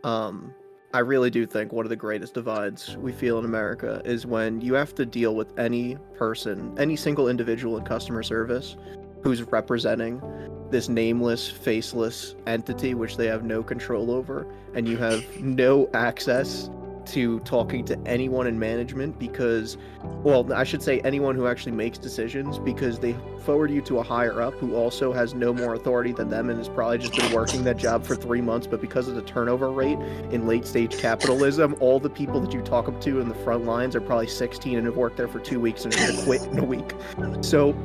I really do think one of the greatest divides we feel in America is when you have to deal with any person, any single individual in customer service who's representing this nameless, faceless entity which they have no control over, and you have no access to talking to anyone in management because, well, I should say anyone who actually makes decisions, because they forward you to a higher up who also has no more authority than them and has probably just been working that job for 3 months, but because of the turnover rate in late stage capitalism, all the people that you talk up to in the front lines are probably 16 and have worked there for 2 weeks and are going to quit in a week. So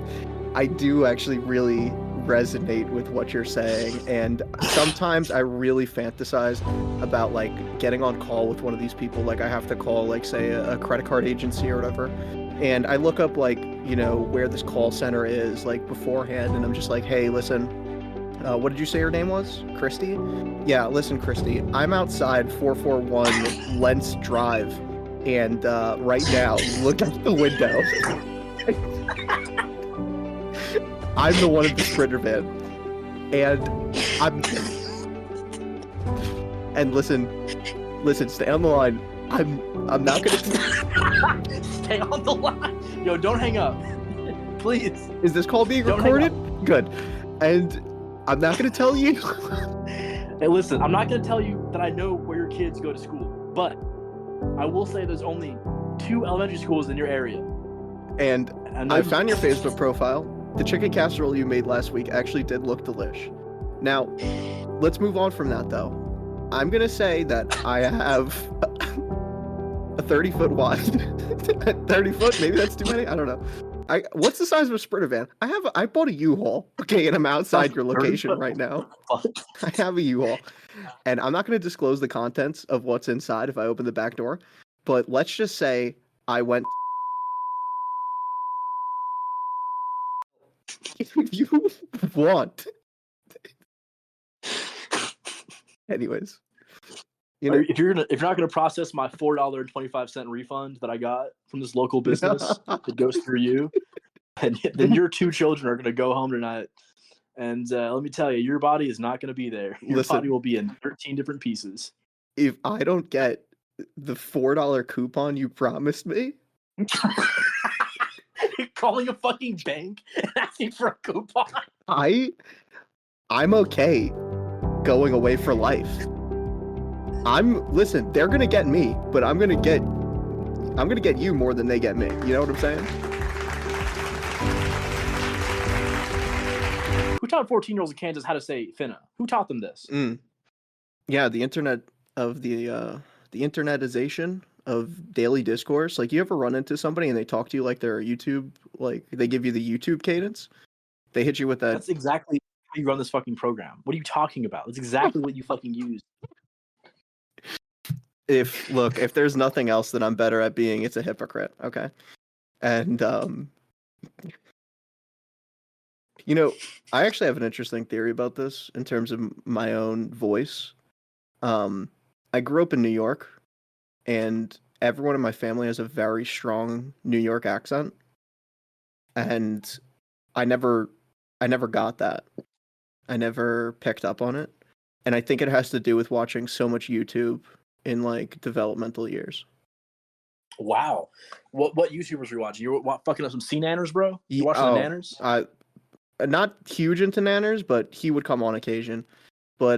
I do actually really resonate with what you're saying, and sometimes I really fantasize about like getting on call with one of these people. Like, I have to call, like, say a credit card agency or whatever, and I look up, like, you know, where this call center is, like, beforehand, and I'm just like, hey, listen, what did you say your name was? Christy? Yeah, listen, Christy, I'm outside 441 Lentz Drive, and right now, look out the window. I'm the one in the Sprinter van, and and listen, stay on the line. I'm not gonna. Stay on the line. Yo, don't hang up, please. Is this call being Don't hang recorded? Good. And I'm not gonna tell you. Hey, listen, I'm not gonna tell you that I know where your kids go to school, but I will say there's only 2 elementary schools in your area. And I found your Facebook profile. The chicken casserole you made last week actually did look delish. Now, let's move on from that, though. I'm going to say that I have a 30-foot wide. 30 foot? Maybe that's too many? I don't know. What's the size of a Sprinter van? I bought a U-Haul. Okay, and I'm outside your location right now. I have a U-Haul. And I'm not going to disclose the contents of what's inside if I open the back door. But let's just say I went... If you want... Anyways, you know, if you're not gonna process my $4.25 refund that I got from this local business that goes through you, then your 2 children are gonna go home tonight. And let me tell you, your body is not gonna be there. Your body will be in 13 different pieces. If I don't get the $4 coupon you promised me, You're calling a fucking bank and asking for a coupon. I'm okay going away for life. Listen, they're gonna get me, but I'm gonna get you more than they get me. You know what I'm saying? Who taught 14-year-olds in Kansas how to say finna? Who taught them this? Yeah, the internet of the internetization of daily discourse. Like, you ever run into somebody and they talk to you like they're YouTube, like they give you the YouTube cadence? They hit you with that. That's exactly how you run this fucking program. What are you talking about? That's exactly what you fucking use. If there's nothing else that I'm better at being, it's a hypocrite, okay? And you know, I actually have an interesting theory about this in terms of my own voice. I grew up in New York, and everyone in my family has a very strong New York accent, and I never got that. I never picked up on it, and I think it has to do with watching so much YouTube in like developmental years. Wow. What YouTubers were you watching? You were fucking up some C-nanners, bro? You watching the nanners? Not huge into nanners, but he would come on occasion. But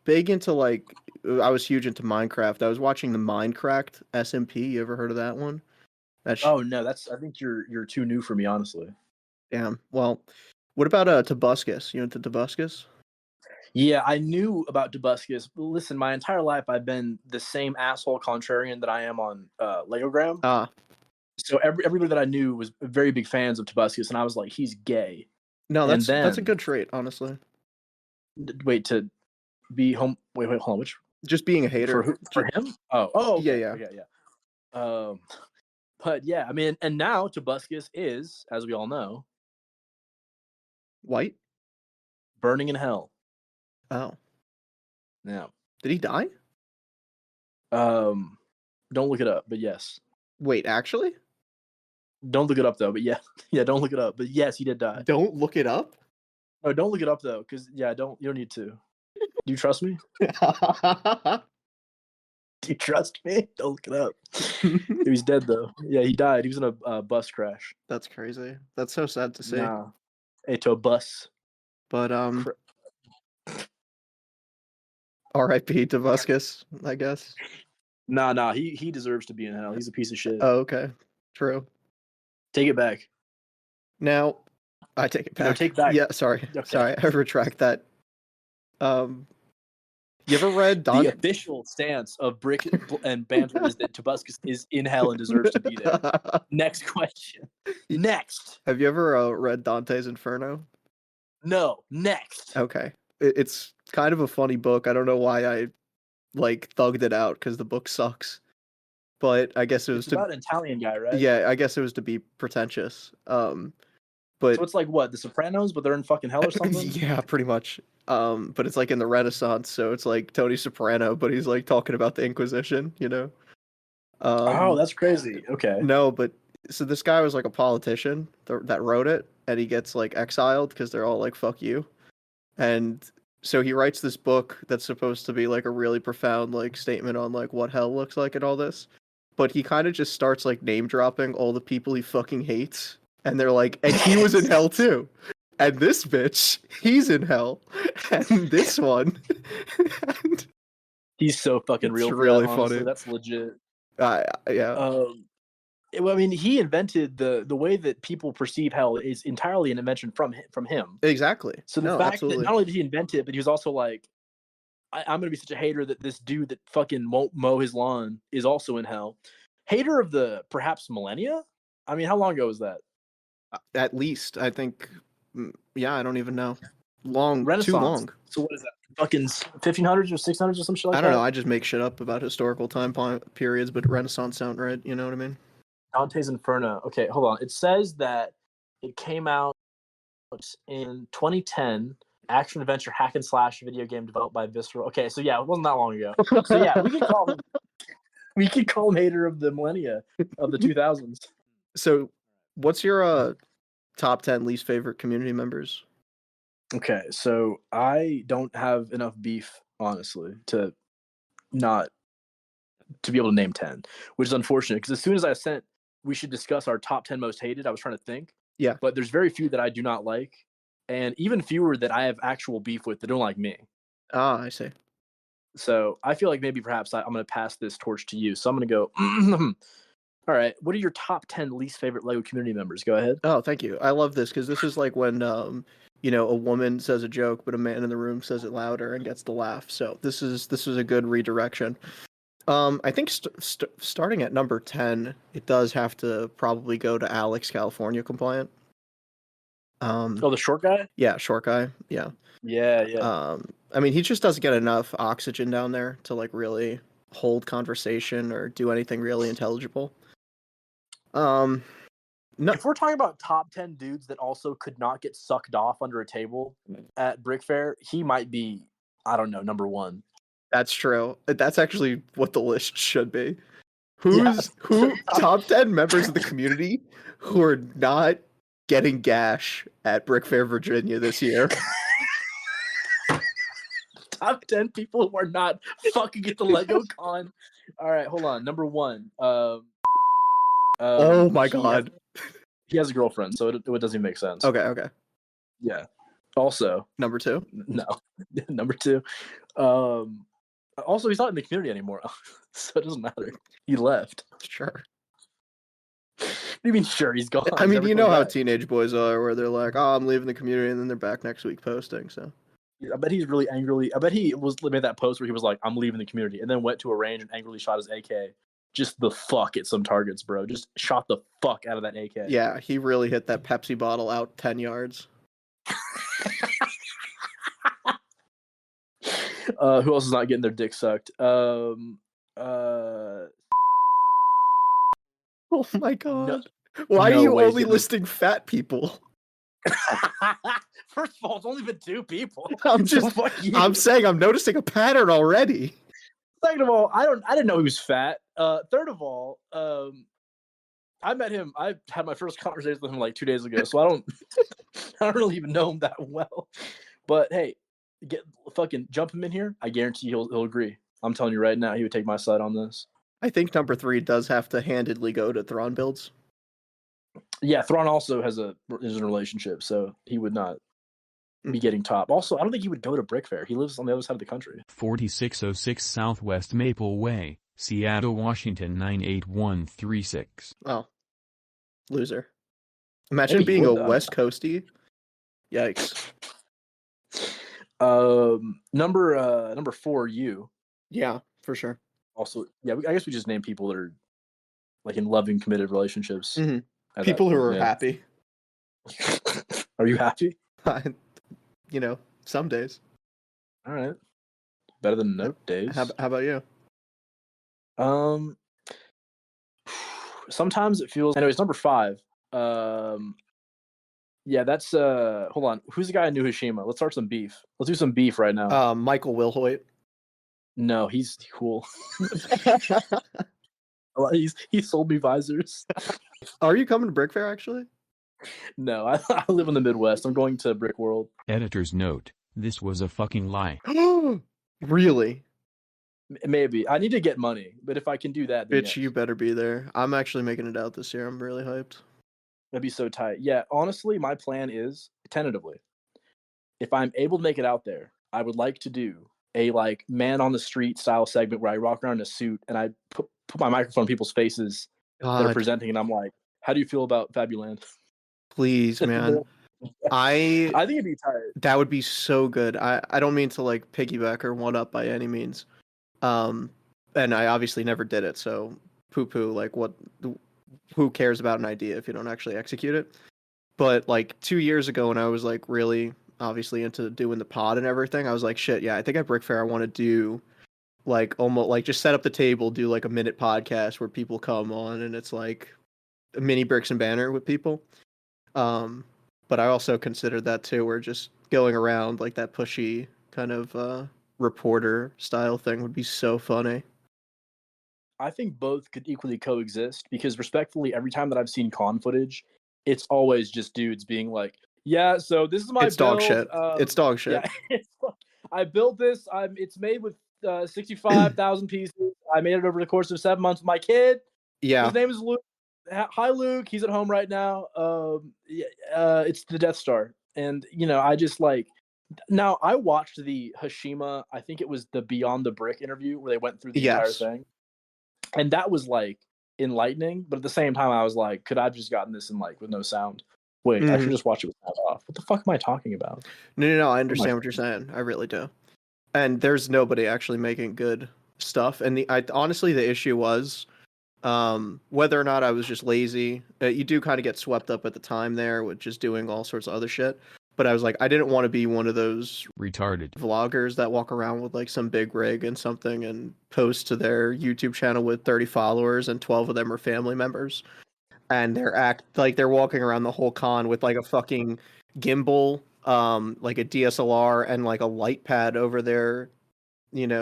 big into like, I was huge into Minecraft. I was watching the Minecraft SMP. You ever heard of that one? Oh no, I think you're too new for me, honestly. Damn. Well, what about Tobuscus? You know the Tobuscus? Yeah, I knew about Tobuscus. Listen, my entire life I've been the same asshole contrarian that I am on Legogram. So everybody that I knew was very big fans of Tobuscus, and I was like, he's gay. No, that's a good trait, honestly. Wait, to be home. Wait, hold on. Which? Just being a hater for him? Oh, okay, yeah. But yeah, I mean, and now Tobuscus is, as we all know, white, burning in hell. Oh, yeah. Did he die? Don't look it up, but yes. Wait, actually? Don't look it up though, but yeah, don't look it up, but yes, he did die. Don't look it up? No, don't look it up though, because you don't need to. Do you trust me? Do you trust me? Don't look it up. He's dead though. Yeah, he died. He was in a bus crash. That's crazy. That's so sad to see. Nah. To a bus. But R.I.P. Tobuscus, I guess. Nah. He deserves to be in hell. He's a piece of shit. Oh, okay. True. Take it back. Now, I take it back. No, take back. Yeah, sorry. Okay. Sorry, I retract that. You ever read The official stance of Brick and Banter is that Tobuscus is in hell and deserves to be there. Next question. Next. Have you ever read Dante's Inferno? No. Next. Okay. It's kind of a funny book. I don't know why I thugged it out because the book sucks. But I guess it was about an Italian guy, right? Yeah, I guess it was to be pretentious. But so it's like what, The Sopranos, but they're in fucking hell or something? Yeah, pretty much. But it's like in the Renaissance, so it's like Tony Soprano, but he's like talking about the Inquisition, you know? Oh, that's crazy. Okay. No, but so this guy was like a politician that wrote it, and he gets like exiled because they're all like fuck you, and so he writes this book that's supposed to be like a really profound like statement on like what hell looks like and all this, but he kind of just starts like name dropping all the people he fucking hates, and they're like, and he was in hell too, and this bitch, he's in hell, and this one, and He's so fucking it's real. For really that, honestly. funny. That's legit. Yeah. Well, I mean, he invented the way that people perceive hell is entirely an invention from him. Exactly. So the No, fact absolutely. that not only did he invent it, but he was also like, I'm gonna be such a hater that this dude that fucking won't mow his lawn is also in hell. Hater of the perhaps millennia? I mean, how long ago was that? At least, I think, yeah, I don't even know. Long, Renaissance. too long. So what is that? Fucking 1500s or 600s or some shit like that? I don't know. I just make shit up about historical time periods, but Renaissance sound right. You know what I mean? Dante's Inferno. Okay, hold on. It says that it came out in 2010. Action adventure hack and slash video game developed by Visceral. Okay, so yeah, it wasn't that long ago. So yeah, we could call him hater of the millennia of the 2000s. So, what's your top 10 least favorite community members? Okay, so I don't have enough beef, honestly, to be able to name 10, which is unfortunate because as soon as I sent we should discuss our top 10 most hated, I was trying to think. Yeah. But there's very few that I do not like, and even fewer that I have actual beef with that don't like me. Ah, I see. So I feel like maybe perhaps I'm going to pass this torch to you. So I'm going to go, all right, what are your top 10 least favorite LEGO community members? Go ahead. Oh, thank you. I love this because this is like when, you know, a woman says a joke, but a man in the room says it louder and gets the laugh. So this is a good redirection. I think starting at number 10, it does have to probably go to Alex, California Compliant. Oh, the short guy? Yeah, short guy. Yeah. Yeah. I mean, he just doesn't get enough oxygen down there to like really hold conversation or do anything really intelligible. No. If we're talking about top 10 dudes that also could not get sucked off under a table at Brick Fair, he might be, I don't know, number one. That's true. That's actually what the list should be. Who top 10 members of the community who are not getting gash at Brick Fair, Virginia this year? Top 10 people who are not fucking at the Lego Con. All right, hold on. Number one. Oh my god. He has a girlfriend, so it doesn't even make sense. Okay. Yeah. Also. Number two? No. Number two. Also, he's not in the community anymore, so it doesn't matter. He left. Sure. What do you mean, sure? He's gone. I mean, you know how teenage boys are, where they're like, "Oh, I'm leaving the community," and then they're back next week posting. So, I bet he's really angrily. I bet he made that post where he was like, "I'm leaving the community," and then went to a range and angrily shot his AK. Just the fuck at some targets, bro. Just shot the fuck out of that AK. Yeah, he really hit that Pepsi bottle out 10 yards. Who else is not getting their dick sucked? Oh my god. Why are you only listing fat people? First of all, it's only been two people. I'm saying I'm noticing a pattern already. Second of all, I didn't know he was fat. Third of all, I met him. I had my first conversation with him like 2 days ago, so I don't really even know him that well. But hey, fucking jump him in here. I guarantee he'll agree. I'm telling you right now, he would take my side on this. I think number 3 does have to handedly go to Thrawn builds. Yeah, Thrawn also is in a relationship, so he would not be getting top. Also, I don't think he would go to Brick Fair. He lives on the other side of the country. 4606 Southwest Maple Way, Seattle, Washington 98136. Oh, loser. Imagine being a West Coastie. Yikes. Number 4, you. Yeah, for sure. Also, yeah, I guess we just name people that are like in loving, committed relationships. Mm-hmm. People who are happy. Are you happy? You know, some days. All right. Better than no days. How about you? Sometimes it feels. Anyways, number 5. Yeah, that's hold on. Who's the guy in New Hashima? Let's start some beef. Let's do some beef right now. Michael Wilhoit. No, he's cool. Well, he sold me visors. Are you coming to Brick Fair actually? No, I live in the Midwest. I'm going to Brick World. Editor's note: this was a fucking lie. Really? Maybe I need to get money, but if I can do that, then Bitch, yes. you better be there. I'm actually making it out this year. I'm really hyped. That'd be so tight. Yeah, honestly, my plan is tentatively, if I'm able to make it out there, I would like to do a like man on the street style segment where I walk around in a suit and I put my microphone in people's faces that are God, presenting, and I'm like, "How do you feel about Fabuland?" please, man. I I think it'd be tight. That would be so good. I don't mean to like piggyback or one up by any means. And I obviously never did it, so poo-poo, like who cares about an idea if you don't actually execute it? But like 2 years ago when I was like really obviously into doing the pod and everything, I was like, shit, yeah, I think at Brick Fair I want to do like almost like just set up the table, do like a minute podcast where people come on and it's like a mini Bricks and Banner with people. But I also considered that too, where just going around like that pushy kind of reporter style thing would be so funny. I think both could equally coexist because, respectfully, every time that I've seen con footage, it's always just dudes being like, "Yeah, so this is my It's build. dog shit. It's dog shit. Yeah, it's like, I built this. It's made with 65,000 pieces. I made it over the course of 7 months with my kid. Yeah. His name is Luke. Hi, Luke. He's at home right now. It's the Death Star, and I just like. Now I watched the Hashima. I think it was the Beyond the Brick interview where they went through the entire Yes. thing. And that was like enlightening, but at the same time, I was like, could I have just gotten this in like with no sound? Wait, I should just watch it with sound off. What the fuck am I talking about? No. I understand what you're saying. I really do. And there's nobody actually making good stuff. And honestly, the issue was whether or not I was just lazy. You do kind of get swept up at the time there with just doing all sorts of other shit. But I was like, I didn't want to be one of those retarded vloggers that walk around with like some big rig and something and post to their YouTube channel with 30 followers and 12 of them are family members. And they're walking around the whole con with like a fucking gimbal, like a DSLR and like a light pad over their,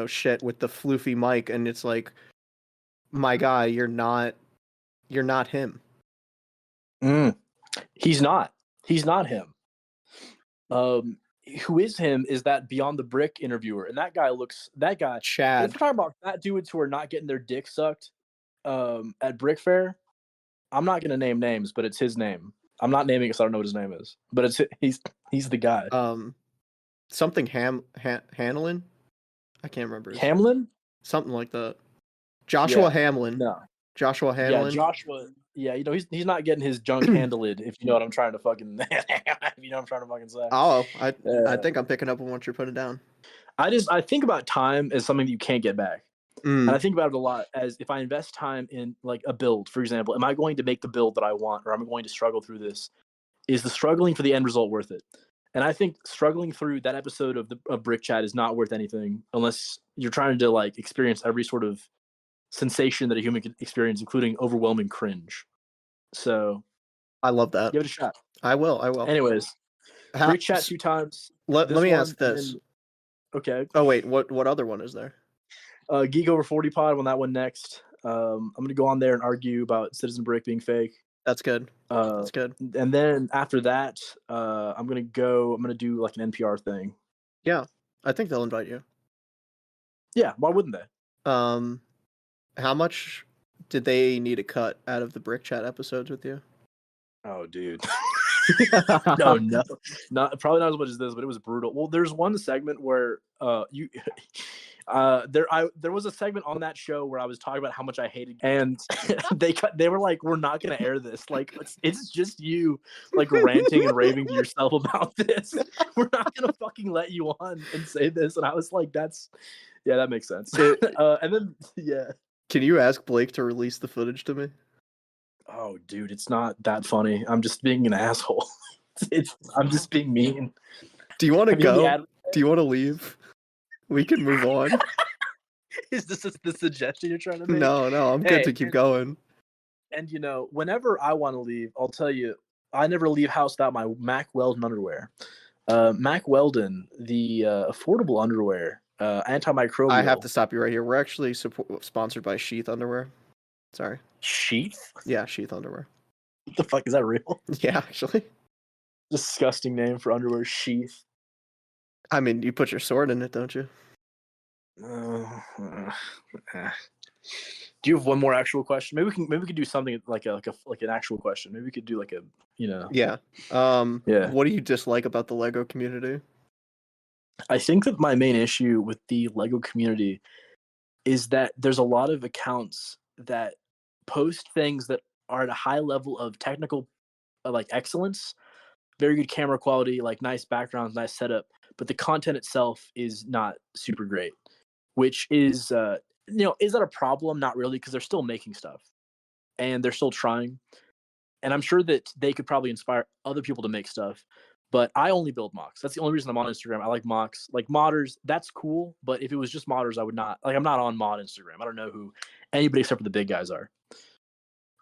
shit with the floofy mic. And it's like, my guy, you're not him. He's not him. Who is him is that Beyond the Brick interviewer, and that guy Chad. If we're talking about fat dudes who are not getting their dick sucked at Brick Fair, I'm not gonna name names, but it's his name. I'm not naming it, so I don't know what his name is, but he's the guy. Something Hanlon. I can't remember. Hamlin? Something like that. Joshua Yeah. Hamlin. No. Joshua Hamlin. Yeah, Joshua. Yeah, he's not getting his junk handled, if you know what I'm trying to fucking say. Oh, I think I'm picking up on what you're putting down. I think about time as something that you can't get back. Mm. And I think about it a lot as if I invest time in like a build, for example, am I going to make the build that I want, or am I going to struggle through this? Is the struggling for the end result worth it? And I think struggling through that episode of Brick Chat is not worth anything unless you're trying to like experience every sort of sensation that a human can experience, including overwhelming cringe. So I love that. give it a shot. I will. Anyways, Brick Chat 2 times. Let me ask this. Okay. Oh wait, what other one is there? Geek Over 40 Pod on that one next. I'm gonna go on there and argue about Citizen Brick being fake. That's good. That's good. And then after that, I'm gonna do like an NPR thing. Yeah, I think they'll invite you. Yeah, why wouldn't they? How much did they need to cut out of the Brick Chat episodes with you? Oh, dude. No, probably not as much as this, but it was brutal. Well, there's one segment where there was a segment on that show where I was talking about how much I hated, and they were like, we're not gonna air this, like it's just you like ranting and raving to yourself about this. We're not gonna fucking let you on and say this. And I was like, that makes sense. And then can you ask Blake to release the footage to me? Oh, dude, it's not that funny. I'm just being an asshole. I'm just being mean. Do you want to go? Do you want to leave? We can move on. Is this the suggestion you're trying to make? No, I'm good to keep going. And whenever I want to leave, I'll tell you, I never leave house without my Mack Weldon underwear. Mack Weldon, the affordable underwear, antimicrobial. I have to stop you right here. We're actually sponsored by Sheath Underwear. Sorry. Sheath? Yeah, sheath underwear. What the fuck, is that real? Yeah, actually. Disgusting name for underwear, sheath. I mean, you put your sword in it, don't you? Do you have one more actual question? Maybe we could do something like an actual question. Maybe we could do like a Yeah. Yeah. What do you dislike about the Lego community? I think that my main issue with the Lego community is that there's a lot of accounts that post things that are at a high level of technical like excellence, very good camera quality, like nice backgrounds, nice setup, but the content itself is not super great, which is is that a problem? Not really, because they're still making stuff and they're still trying. And I'm sure that they could probably inspire other people to make stuff. But I only build mocks. That's the only reason I'm on Instagram. I like mocks. Like modders, that's cool. But if it was just modders, I would not. Like, I'm not on mod Instagram. I don't know who anybody except for the big guys are.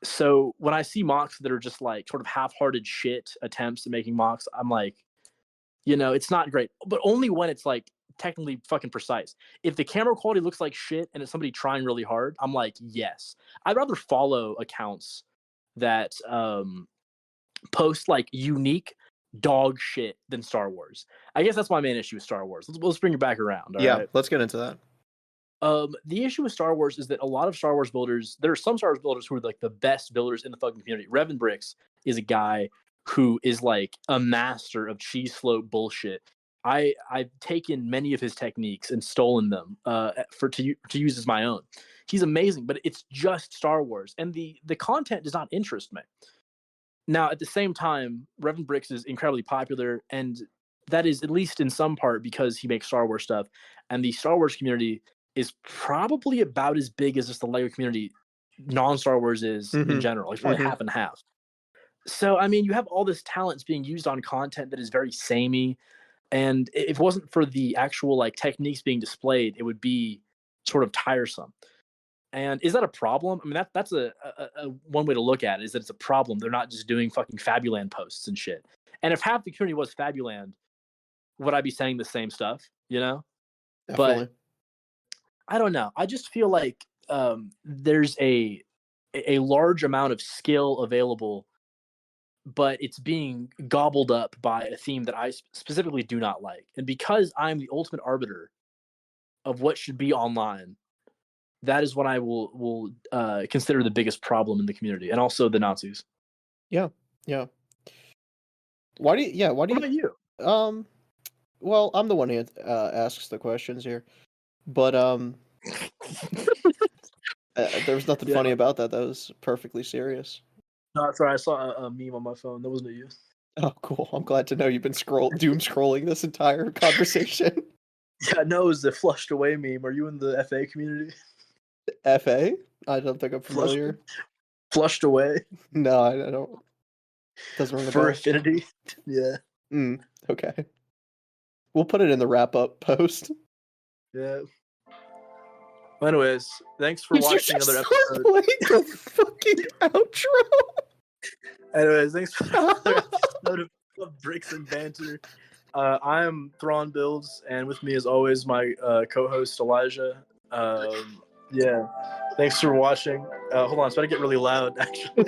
So when I see mocks that are just like sort of half-hearted shit attempts at making mocks, I'm like, it's not great. But only when it's like technically fucking precise. If the camera quality looks like shit and it's somebody trying really hard, I'm like, yes. I'd rather follow accounts that post like unique dog shit than Star Wars. I guess that's my main issue with Star Wars. Let's bring it back around. All right? Let's get into that. The issue with Star Wars is that a lot of Star Wars builders, there are some Star Wars builders who are like the best builders in the fucking community. Revan Bricks is a guy who is like a master of cheese slope bullshit. I've taken many of his techniques and stolen them to use as my own. He's amazing, but it's just Star Wars, and the content does not interest me. Now, at the same time, Revan Bricks is incredibly popular, and that is at least in some part because he makes Star Wars stuff, and the Star Wars community is probably about as big as just the Lego community non-Star Wars is in general. It's probably half and half. So, I mean, you have all this talent being used on content that is very samey, and if it wasn't for the actual like techniques being displayed, it would be sort of tiresome. And is that a problem? I mean, that's a one way to look at it, is that it's a problem. They're not just doing fucking Fabuland posts and shit. And if half the community was Fabuland, would I be saying the same stuff? Definitely. But I don't know. I just feel like there's a large amount of skill available, but it's being gobbled up by a theme that I specifically do not like. And because I'm the ultimate arbiter of what should be online, that is what I will consider the biggest problem in the community, and also the Nazis. Yeah. Why do you? What about you? Well, I'm the one who asks the questions here, but there was nothing funny about that. That was perfectly serious. No, sorry, I saw a meme on my phone. That wasn't you. Oh, cool. I'm glad to know you've been doom scrolling this entire conversation. Yeah, no, it was the flushed away meme. Are you in the FA community? FA? I don't think I'm familiar. Flushed away? No, I don't. Doesn't ring a bell. For affinity? Yeah. Okay. We'll put it in the wrap-up post. Yeah. Well, anyways, thanks for watching another episode. Playing the fucking outro. Anyways, thanks for another episode of Bricks and Banter. I am Thrawn Builds, and with me, as always, my co-host Elijah. Yeah, thanks for watching. Hold on, it's about to get really loud. Actually,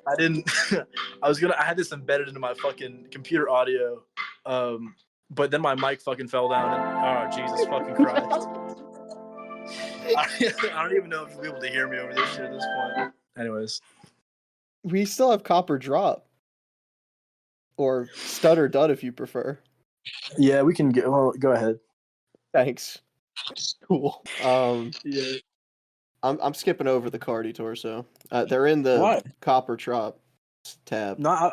I had this embedded into my fucking computer audio, but then my mic fucking fell down, and oh Jesus fucking Christ! I don't even know if you'll be able to hear me over this shit at this point. Anyways, we still have Copper Drop, or Stutter Dud if you prefer. Yeah, we can go ahead. Thanks. Cool. Yeah. I'm skipping over the Cardi torso. They're in the Copper Drop tab. No,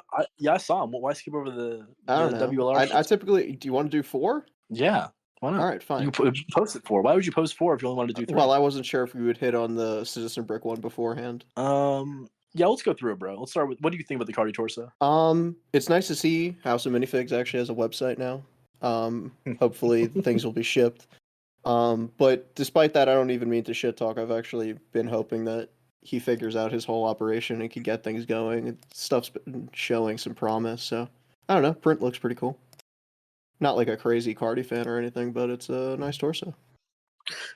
I saw them. Why skip over the WLR? I typically. Do you want to do 4? Yeah. Why not? All right, fine. You post it 4. Why would you post 4 if you only wanted to do 3? Well, I wasn't sure if we would hit on the Citizen Brick one beforehand. Yeah, let's go through it, bro. Let's start with, what do you think about the Cardi torso? It's nice to see House of Minifigs actually has a website now. Hopefully things will be shipped. But despite that, I don't even mean to shit talk. I've actually been hoping that he figures out his whole operation and can get things going. Stuff's been showing some promise, so I don't know. Print looks pretty cool. Not like a crazy Cardi fan or anything, but it's a nice torso.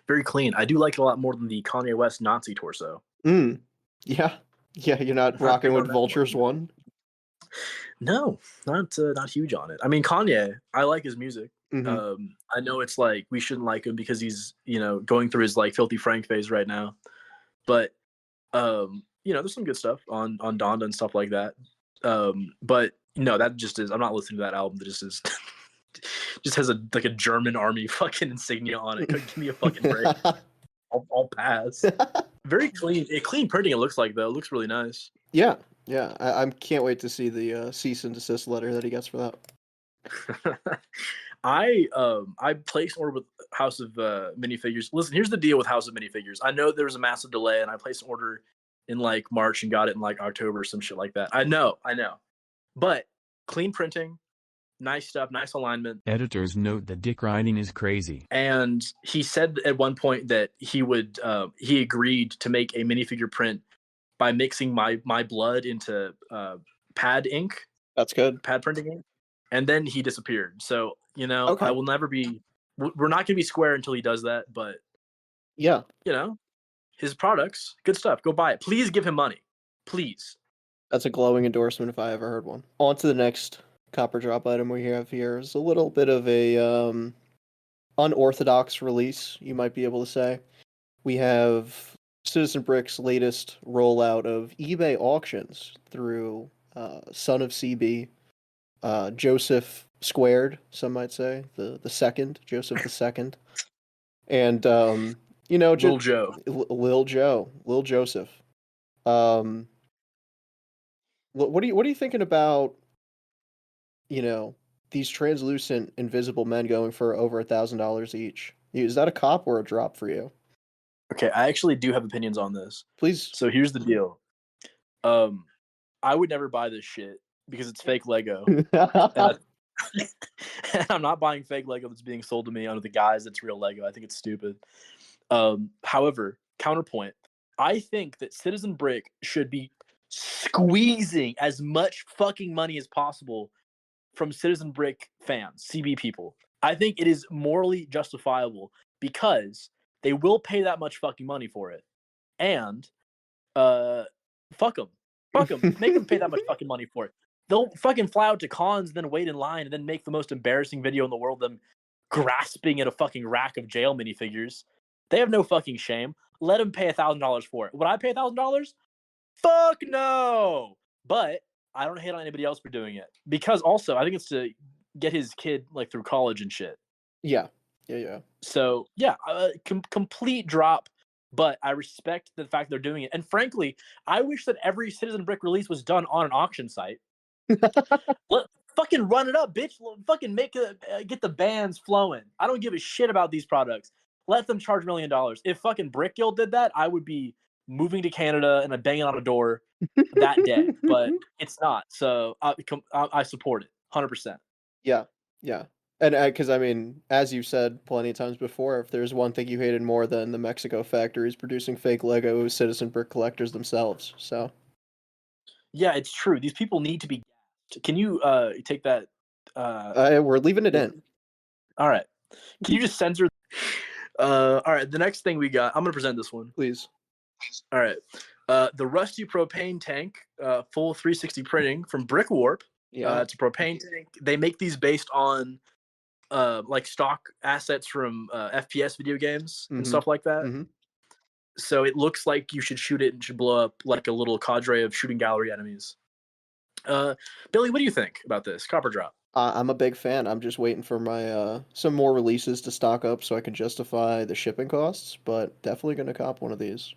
Very clean. I do like it a lot more than the Kanye West Nazi torso. Mm. Yeah. Yeah, you're not Not rocking big on with that one. Vulture's one? No, not huge on it. I mean, Kanye, I like his music. Mm-hmm. I know it's like we shouldn't like him because he's going through his like Filthy Frank phase right now, but there's some good stuff on Donda and stuff like that. But no, that just is. I'm not listening to that album. That just is. Just has a like a German army fucking insignia on it. Give me a fucking break. I'll pass. Very clean. Clean printing. It looks like though. It looks really nice. Yeah, yeah. I can't wait to see the cease and desist letter that he gets for that. I placed an order with House of Minifigures. Listen, here's the deal with House of Minifigures. I know there was a massive delay, and I placed an order in like March and got it in like October or some shit like that. I know, but clean printing, nice stuff, nice alignment. Editors note that dick riding is crazy. And he said at one point that he agreed to make a minifigure print by mixing my blood into pad ink. That's good. Pad printing ink. And then he disappeared. So, Okay. I will never be, we're not going to be square until he does that. But, Yeah. His products, good stuff. Go buy it. Please give him money. Please. That's a glowing endorsement if I ever heard one. On to the next copper drop item we have here. Is a little bit of a unorthodox release, you might be able to say. We have Citizen Brick's latest rollout of eBay auctions through Son of CB, Joseph Squared, some might say, the second, Joseph the second, and Lil Joe. Lil Joseph. What are you thinking about? These translucent invisible men going for over $1,000 each. Is that a cop or a drop for you? Okay, I actually do have opinions on this. Please. So here's the deal. I would never buy this shit because it's fake Lego. And I'm not buying fake Lego that's being sold to me under the guise that's real Lego. I think it's stupid. However, counterpoint, I think that Citizen Brick should be squeezing as much fucking money as possible from Citizen Brick fans, CB people. I think it is morally justifiable because they will pay that much fucking money for it. And fuck them. Fuck them. Make them pay that much fucking money for it. They'll fucking fly out to cons, then wait in line, and then make the most embarrassing video in the world, them grasping at a fucking rack of jail minifigures. They have no fucking shame. Let them pay $1,000 for it. Would I pay $1,000? Fuck no! But I don't hate on anybody else for doing it. Because also, I think it's to get his kid like through college and shit. Yeah. So, yeah, complete drop. But I respect the fact they're doing it. And frankly, I wish that every Citizen Brick release was done on an auction site. Fucking run it up, bitch. Fucking get the bands flowing. I don't give a shit about these products. Let them charge $1 million. If fucking Brick Guild did that, I would be moving to Canada and I'm banging on a door that day. But it's not. So I support it 100%. Yeah. And because, I mean, as you've said plenty of times before, if there's one thing you hated more than the Mexico factories producing fake Lego, it was Citizen Brick collectors themselves. So. Yeah, it's true. These people need to be gassed. Can you take that? We're leaving it in. All right. Can you just censor? All right. The next thing we got, I'm going to present this one. Please. All right. The Rusty Propane Tank, full 360 printing from Brick Warp. Yeah. It's a propane tank. They make these based on like stock assets from FPS video games and stuff like that. Mm-hmm. So it looks like you should shoot it and should blow up like a little cadre of shooting gallery enemies. Billy, what do you think about this Copper Drop? I'm a big fan. I'm just waiting for my some more releases to stock up so I can justify the shipping costs, but definitely going to cop one of these.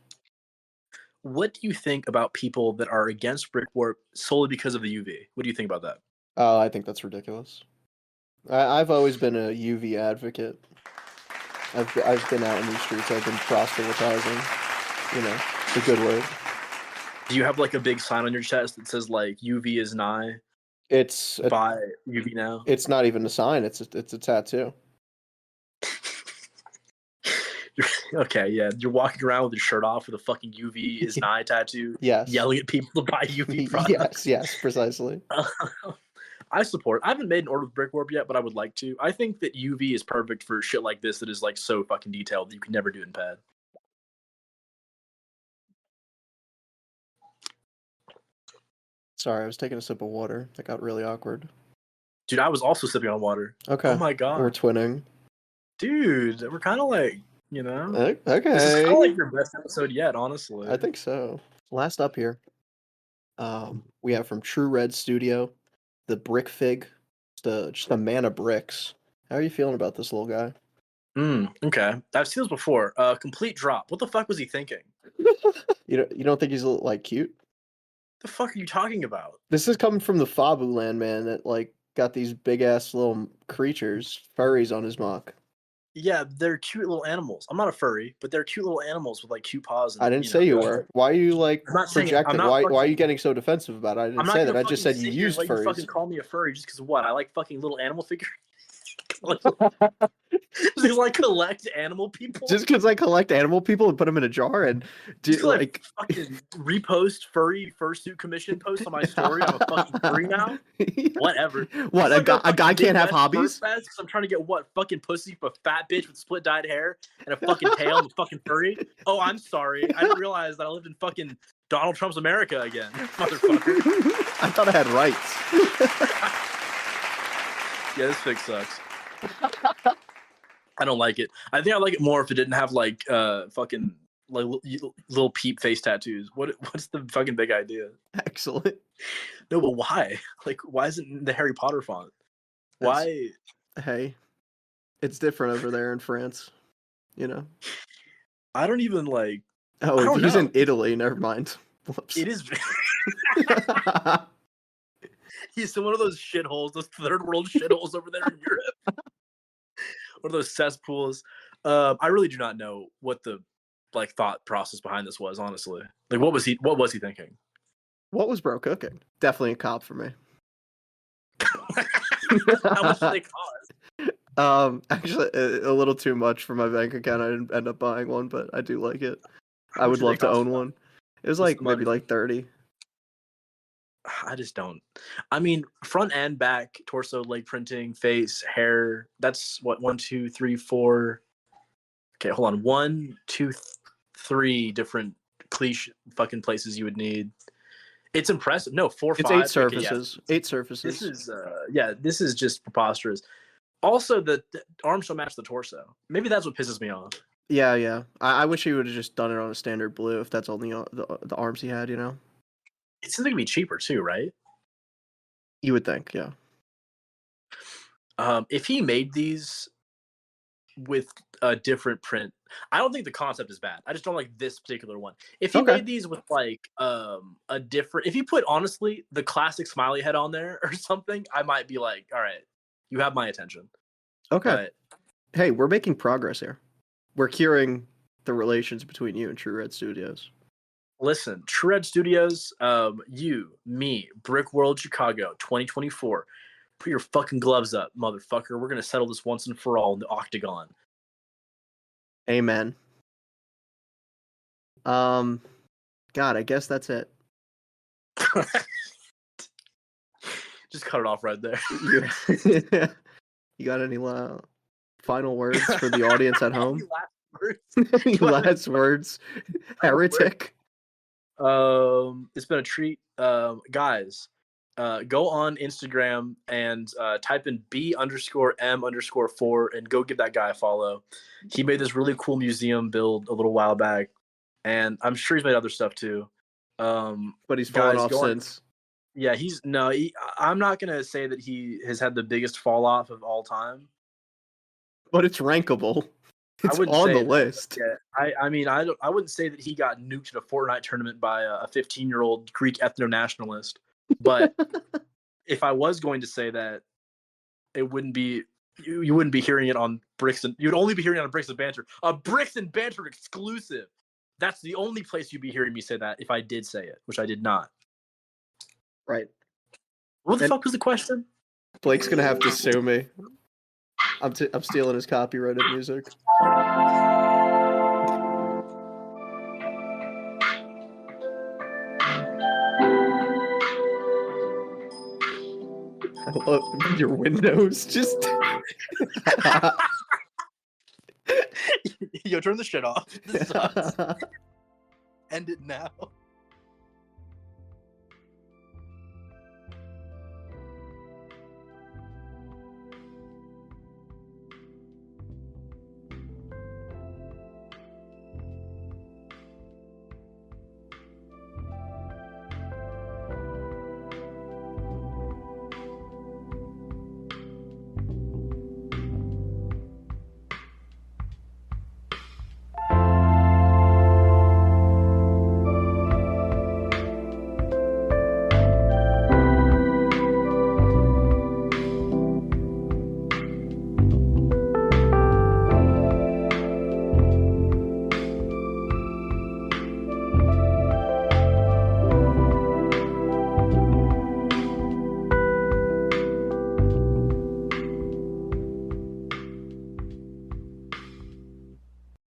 What do you think about people that are against Brick Warp solely because of the UV? What do you think about that? I think that's ridiculous. I've always been a UV advocate. I've been out in these streets. I've been proselytizing, the good word. Do you have like a big sign on your chest that says like UV is nigh? It's buy UV now. It's not even a sign. It's a tattoo. Okay, yeah. You're walking around with your shirt off with a fucking UV is nigh tattoo. Yes. Yelling at people to buy UV products. Yes, precisely. I support. I haven't made an order with Brick Warp yet, but I would like to. I think that UV is perfect for shit like this that is like so fucking detailed that you can never do it in pad. Sorry, I was taking a sip of water. That got really awkward. Dude, I was also sipping on water. Okay. Oh my We're god. twinning. Dude, we're kind of like, you know, this is kind Okay. of like your best episode yet, honestly. I think so. Last up here, we have from True Red Studio, the Brick Fig, just a man of bricks. How are you feeling about this little guy? Okay. I've seen this before. Complete drop. What the fuck was he thinking? You don't think he's like cute? The fuck are you talking about? This is coming from the Fabu land, man. That like got these big ass little creatures, furries on his mock. Yeah, they're cute little animals. I'm not a furry, but they're cute little animals with like cute paws. And, I didn't say you were. Why are you like projecting? Why are you getting so defensive about it? I didn't say that. I just said you used furries. You fucking call me a furry just because what? I like fucking little animal figures. Just like collect animal people. Just because I collect animal people and put them in a jar and do like fucking repost furry fursuit commission posts on my story. I'm a fucking furry now. Whatever. What a guy can't have hobbies? Because I'm trying to get what fucking pussy for a fat bitch with split dyed hair and a fucking tail and a fucking furry. Oh, I'm sorry. I didn't realize that I lived in fucking Donald Trump's America again, motherfucker. I thought I had rights. Yeah, this fig sucks. I don't like it. I think I like it more if it didn't have like fucking like little peep face tattoos. What's the fucking big idea? Excellent. No, but why? Like, why isn't the Harry Potter font? Why? Hey, it's different over there in France. You know. I don't even like. Oh, he's in Italy. Never mind. Whoops. It is. He's in one of those shitholes, those third world shitholes over there in Europe. One of those cesspools. I really do not know what the like thought process behind this was, honestly. Like, what was he thinking? What was bro cooking? Definitely a cop for me. How much did they cost? Actually, a little too much for my bank account. I didn't end up buying one, but I do like it. I would love to own one. It was like maybe like 30. I just don't. I mean, front and back, torso, leg printing, face, hair. That's what 1, 2, 3, 4. Okay, hold on. 1, 2, 3 different cliche fucking places you would need. It's impressive. No, 4, 5. It's 8 surfaces. Okay, yeah. 8 surfaces. This is this is just preposterous. Also, the arms don't match the torso. Maybe that's what pisses me off. Yeah. I wish he would have just done it on a standard blue if that's only the arms he had. You know. It seems like it'd be cheaper too, right? You would think, yeah. If he made these with a different print, I don't think the concept is bad. I just don't like this particular one. If he made these with like a different, if he put honestly the classic smiley head on there or something, I might be like, all right, you have my attention. Okay. But, hey, we're making progress here. We're curing the relations between you and True Red Studios. Listen, True Red Studios, you, me, Brick World Chicago, 2024. Put your fucking gloves up, motherfucker. We're gonna settle this once and for all in the octagon. Amen. God, I guess that's it. Just cut it off right there. You got any final words for the audience at home? Last words, heretic. It's been a treat. Guys, go on Instagram and type in B_M_4 and go give that guy a follow. He made this really cool museum build a little while back, and I'm sure he's made other stuff too. But he's fallen off since. Yeah, I'm not gonna say that he has had the biggest fall off of all time, but it's rankable. It's on the list. Yeah, I mean, I wouldn't say that he got nuked in a Fortnite tournament by a 15-year-old Greek ethno-nationalist. But if I was going to say that, it wouldn't be you wouldn't be hearing it on Bricks and you'd only be hearing it on Bricks and Banter. A Bricks and Banter exclusive. That's the only place you'd be hearing me say that if I did say it, which I did not. Right. What the fuck was the question? Blake's gonna have to sue me. I'm stealing his copyrighted music. I love your windows. Just yo, turn the shit off. This sucks. End it now.